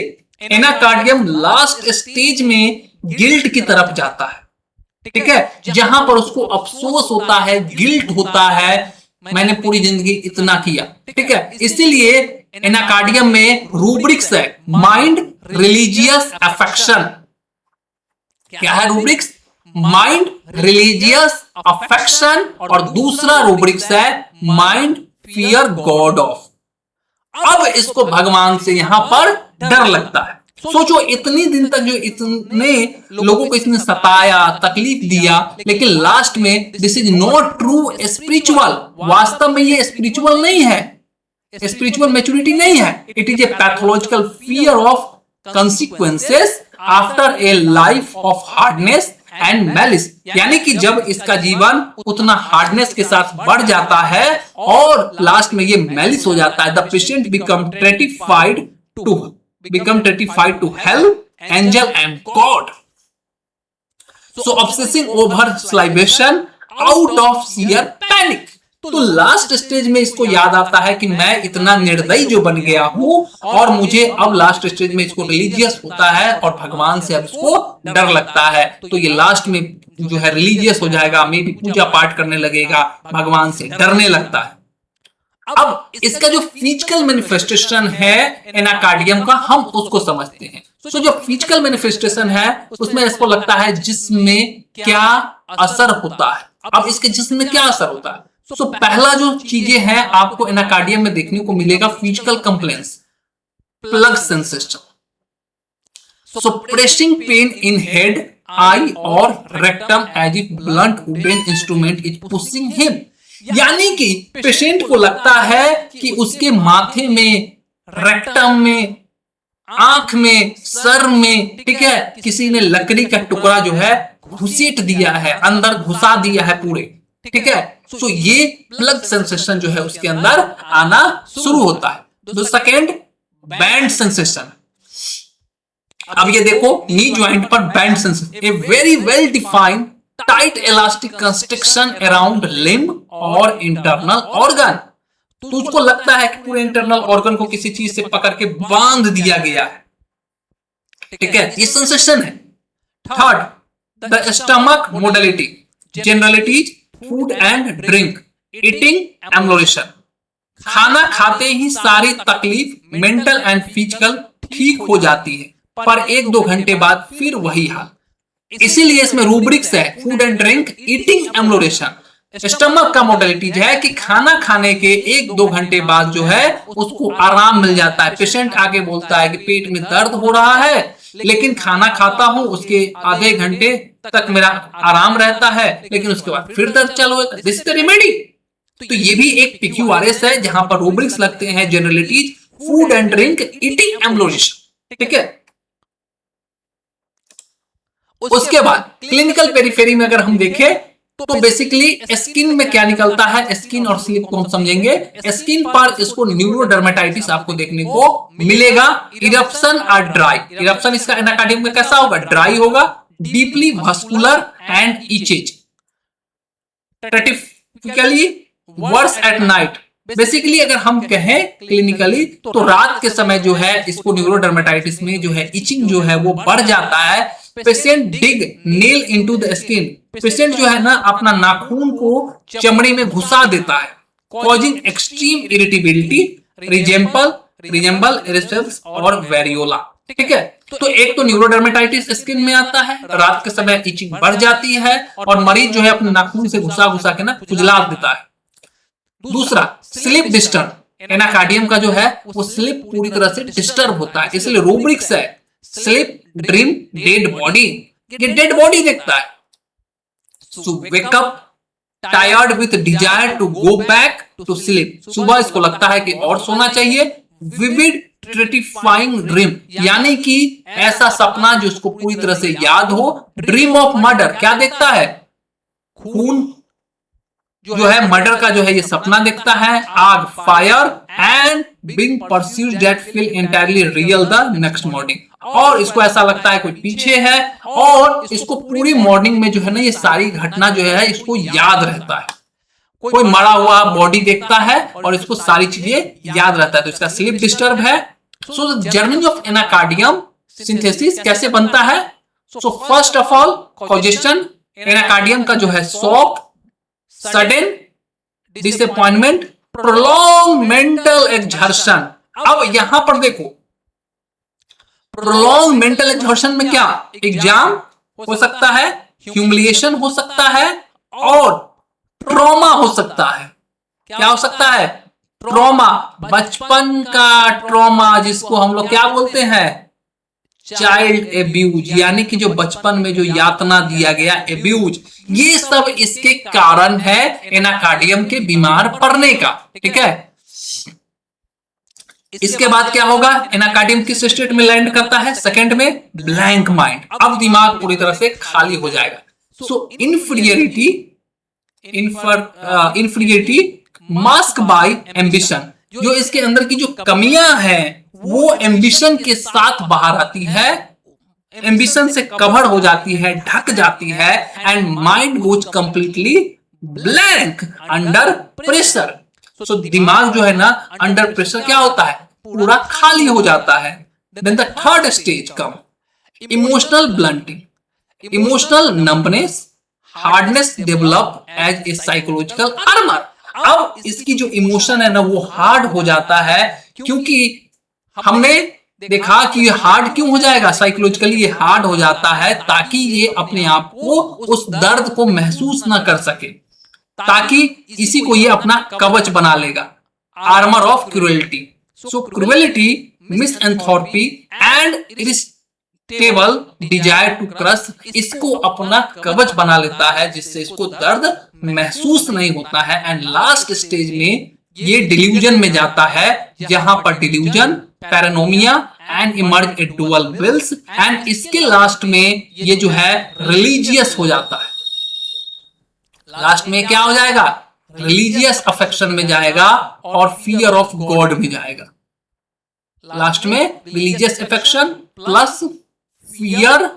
एनाकार्डियम लास्ट स्टेज में गिल्ट की तरफ जाता है। ठीक है, जहां पर उसको अफसोस होता है, गिल्ट होता है, मैंने पूरी जिंदगी इतना किया। ठीक है, इसीलिए एनाकार्डियम में रूब्रिक्स है, माइंड, रिलीजियस, अफेक्शन। क्या है रूब्रिक्स? माइंड रिलीजियस अफेक्शन, और दूसरा रूब्रिक्स है माइंड फियर गॉड ऑफ। अब इसको भगवान से यहां पर डर लगता है। सोचो इतनी दिन तक जो इतने लोगों को इसने सताया, तकलीफ दिया, लेकिन लास्ट में this is not true spiritual, वास्तव में ये स्पिरिचुअल नहीं है, स्पिरिचुअल मैच्योरिटी नहीं है, it is a pathological fear of consequences after a life of hardness and malice। यानी कि जब इसका जीवन उतना हार्डनेस के साथ बढ़ जाता है और लास्ट में ये मैलिस हो जाता है, the patient become terrified to hell, angel and God। So obsessing over salvation out of sheer panic। तो लास्ट स्टेज में इसको याद आता है कि मैं इतना निर्दयी जो बन गया हूं, और मुझे अब लास्ट स्टेज में इसको रिलीजियस होता है और भगवान से अब इसको डर लगता है। तो ये लास्ट में जो है रिलीजियस हो जाएगा, मे भी पूजा पाठ करने लगेगा, भगवान से डरने लगता है। अब इसका जो फिजिकल मैनिफेस्टेशन है एनाकार्डियम का, हम उसको समझते हैं। तो जो फिजिकल मैनिफेस्टेशन है उसमें इसको लगता है जिसमें क्या असर होता है। अब इसके जिस्म में क्या असर होता है? सो पहला जो चीजें हैं आपको एनाकार्डियम में देखने को मिलेगा, physical complaints, plug sensation, so pressing pain in head, eye और rectum as if blunt wooden instrument is pushing him. यानी कि पेशेंट को लगता है कि उसके माथे में, रेक्टम में, आंख में, सर में, ठीक है, किसी ने लकड़ी का टुकड़ा जो है घुसेट दिया है, अंदर घुसा दिया है पूरे, ठीक है। तो ये प्लग सेंसेशन जो है उसके अंदर आना शुरू होता है। तो सेकेंड बैंड सेंसेशन। अब ये देखो नी ज्वाइंट पर band sensation, a very well defined tight elastic construction around limb और इंटरनल ऑर्गन। तो उसको लगता है कि पूरे इंटरनल ऑर्गन को किसी चीज से पकड़ के बांध दिया गया है, ठीक है, ये सेंसेशन है। Third the stomach modality, generalities food and drink, eating, amelioration. खाना खाते ही सारी तकलीफ मेंटल एंड फिजिकल ठीक हो जाती है, पर 1-2 घंटे बाद फिर वही हाल। इसीलिए इसमें रूब्रिक्स है food and drink, eating, amelioration. Stomach का मोडलिटी जो है कि खाना खाने के 1-2 घंटे बाद जो है उसको आराम मिल जाता है। पेशेंट आगे बोलता है कि पेट में दर्द हो रहा है, लेकिन खाना खाता हूं उसके आधे घंटे तक मेरा आराम रहता है, लेकिन उसके बाद फिर दर्द चालू होता है। This is the remedy. तो ये भी एक PQRS है जहां पर रूब्रिक्स लगते हैं, generalities, food and drink, eating, amelioration, ठीक है। उसके बाद क्लिनिकल पेरिफेरी में अगर हम देखें तो बेसिकली स्किन में क्या निकलता है, स्किन और स्लिप को हम समझेंगे। स्किन पर इसको न्यूरोडर्मेटाइटिस आपको देखने को मिलेगा, इरप्शन और ड्राई। इरप्शन इसका एनाकार्डियम में कैसा होगा? ड्राई होगा, deeply vesicular and itches, typically worse at night. Basically अगर हम कहें क्लिनिकली तो रात के समय जो है इसको न्यूरोडर्मेटाइटिस में जो है इचिंग जो है वो बढ़ जाता है। Patient dig nail into the skin, patient जो है ना अपना नाखून को चमड़ी में घुसा देता है, कॉजिंग एक्सट्रीम इरिटेबिलिटी, रिजेंबल इरिटेबल्स और वेरियोला, ठीक है। तो एक तो न्यूरोडर्मेटाइटिस स्किन में आता है, रात के समय इचिंग बढ़ जाती है और मरीज जो है अपने नाखून से घुसा घुसा के ना खुजला देता है। दूसरा स्लीप डिस्टर्ब, एनाकार्डियम का जो है वो स्लीप पूरी तरह से डिस्टर्ब होता है, इसलिए रूब्रिक्स है स्लीप, ड्रीम, डेड बॉडी। ये डेड बॉडी देखता है। So wake up tired with desire to go back to sleep, सुबह इसको लगता है कि और सोना चाहिए। विविड टेरिफाइंग ड्रीम, यानी कि ऐसा सपना जो उसको पूरी तरह से याद हो। ड्रीम ऑफ मर्डर, क्या देखता है? खून जो है, मर्डर का जो है ये सपना देखता है। आग, fire and being pursued that feel entirely real the next morning, और इसको ऐसा लगता है कोई पीछे है और इसको पूरी मॉर्निंग में जो है ना ये सारी घटना जो है इसको याद रहता है। कोई मरा हुआ बॉडी देखता है और इसको सारी चीजें याद रहता है, तो इसका स्लीप डिस्टर्ब है। So the journey of Anacardium synthesis कैसे बनता है? So first of all causation, Anacardium का जो है shock, sudden disappointment, prolong mental exertion. अब यहां पर देखो प्रोलॉन्ग मेंटल एक्सर्शन में क्या? एग्जाम हो सकता है, ह्यूमिलिएशन हो सकता है और ट्रॉमा हो सकता है। क्या हो सकता है? ट्रॉमा, बचपन का ट्रॉमा, जिसको हम लोग क्या बोलते हैं? चाइल्ड एब्यूज, यानी कि जो बचपन में जो यातना दिया गया, एब्यूज, ये सब इसके कारण है एनाकार्डियम के बीमार पड़ने का। ठीक है, इसके बाद क्या होगा? एनाकार्डियम किस स्टेट में लैंड करता है? सेकंड में, ब्लैंक माइंड। अब दिमाग पूरी तरह से खाली हो जाएगा। सो इंफीरियरिटी मास्क बाय एम्बिशन, जो इसके अंदर की जो कमियां हैं वो एम्बिशन के साथ बाहर आती है, एम्बिशन से कवर हो जाती है, ढक जाती है, and mind goes completely blank under pressure. So दिमाग जो है ना, अंडर प्रेशर क्या होता है? पूरा खाली हो जाता है। Then the third stage come, emotional blunting, emotional numbness, hardness develop as a psychological armour. अब इसकी जो इमोशन है ना वो हार्ड हो जाता है, क्योंकि हमने देखा कि ये हार्ड क्यों हो जाएगा? साइकोलॉजिकली ये हार्ड हो जाता है ताकि ये अपने आप को उस दर्द को महसूस ना कर सके, ताकि इसी को ये अपना कवच बना लेगा, armour of cruelty. So cruelty, misanthropy and irritable desire to crush, इसको अपना कवच बना लेता है, जिससे इसको दर्द महसूस नहीं होता है। एंड लास्ट स्टेज में ये डिल्यूजन में जाता है, जहां पर delusion, paranoia and emerge a dual wills, and इसके लास्ट में ये जो है रिलीजियस हो जाता है। लास्ट में क्या हो जाएगा? रिलीजियस अफेक्शन में जाएगा और फियर ऑफ गॉड में जाएगा। लास्ट में religious affection plus fear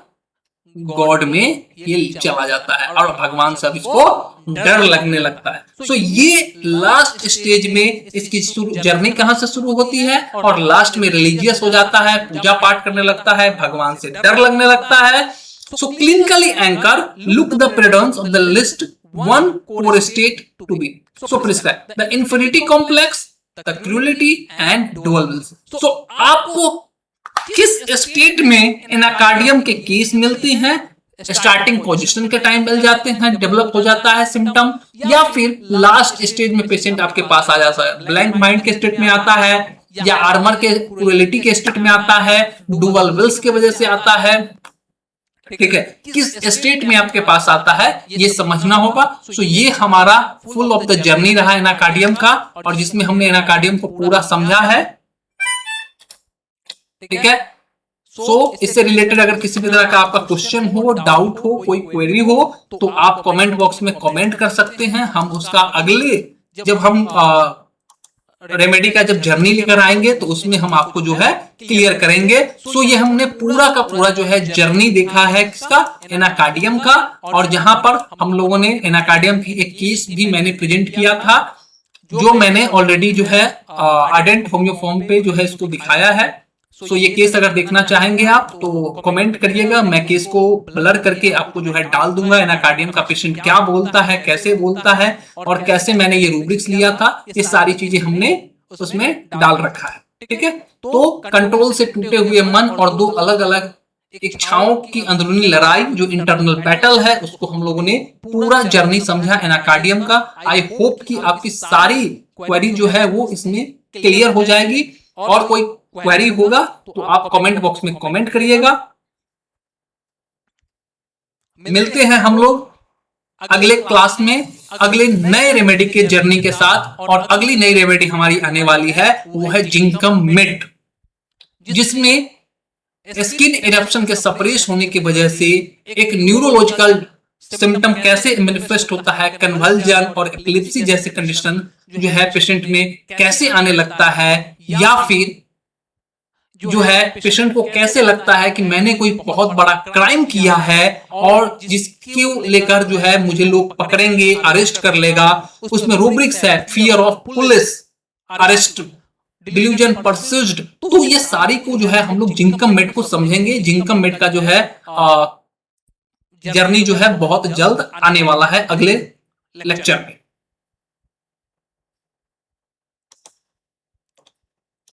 God में ये चला जाता है और भगवान से इसको डर लगने लगता है। सो ये लास्ट स्टेज में इसकी जर्नी कहां से शुरू होती है और लास्ट में रिलीजियस हो जाता है, पूजा पाठ करने लगता है, भगवान से डर लगने लगता है। So clinically anchor look the predominance of the list one core state to be so prescribe the infinity complex, the cruelty and dual wills. So आपको किस स्टेट में एनाकार्डियम के केस मिलते हैं? स्टार्टिंग पोजीशन के टाइम मिल जाते हैं, डेवलप हो जाता है सिम्टम, या फिर लास्ट स्टेज में पेशेंट आपके पास आ जाता है, ब्लैंक माइंड के स्टेट में आता है, या आर्मर के क्रूएलिटी के स्टेट में आता है, डुअल विल्स की वजह से आता है। ठीक है, किस स्टेट में आपके पास आता है ये समझना होगा। सो ये हमारा फुल ऑफ द जर्नी रहा एनाकार्डियम का, और जिसमें हमने एनाकार्डियम को पूरा समझा है। ठीक है, सो इससे रिलेटेड अगर किसी भी तरह का आपका क्वेश्चन हो, डाउट हो, कोई क्वेरी हो, तो आप कमेंट बॉक्स में कमेंट कर सकते हैं। हम उसका अगले जब हम रेमेडी का जब जर्नी लेकर आएंगे तो उसमें हम आपको जो है क्लियर करेंगे। सो ये हमने पूरा का पूरा जो है जर्नी देखा है किसका? एनाकार्डियम का, और जहां पर हम लोगों ने एनाकार्डियम की एक केस भी मैंने प्रेजेंट किया था, जो मैंने ऑलरेडी जो है आर्डेंट होम्योफॉर्म पे जो है इसको दिखाया है। सो ये केस अगर देखना चाहेंगे आप तो कमेंट करिएगा, मैं केस को ब्लर करके आपको जो है डाल दूंगा। एनाकार्डियम का पेशेंट क्या बोलता है, कैसे बोलता है, और कैसे मैंने ये रूब्रिक्स लिया था, ये सारी चीजें हमने उसमें डाल रखा है। ठीक है, तो कंट्रोल से टूटे हुए मन और दो अलग अलग इच्छाओं की अंदरूनी लड़ाई, जो इंटरनल बैटल है, उसको हम लोगों ने पूरा जर्नी समझा एनाकार्डियम का। आई होप कि आपकी सारी क्वेरी जो है वो इसमें क्लियर हो जाएगी, और कोई क्वेरी होगा तो आप कमेंट बॉक्स में कमेंट करिएगा। मिलते हैं हम लोग अगले क्लास में अगले नए रेमेडी के जर्नी के साथ, और अगली नई रेमेडी हमारी आने वाली है वो है जिंकम मिट, जिसमें स्किन इरप्शन के सप्रेस होने की वजह से एक न्यूरोलॉजिकल सिम्टम कैसे मैनिफेस्ट होता है, कन्वल्जन और एपिलेप्सी जैसे कंडीशन जो है पेशेंट में कैसे आने लगता है, या फिर जो है पेशेंट को कैसे लगता है कि मैंने कोई बहुत बड़ा क्राइम किया है और जिसके लेकर जो है मुझे लोग पकड़ेंगे, अरेस्ट कर लेगा। उसमें रूब्रिक्स है fear of police, arrest, delusion, persecuted. तो ये सारी को जो है हम लोग जिंकम मेट को समझेंगे। जिंकम मेट का जो है जर्नी जो है बहुत जल्द आने वाला है अगले लेक्चर में।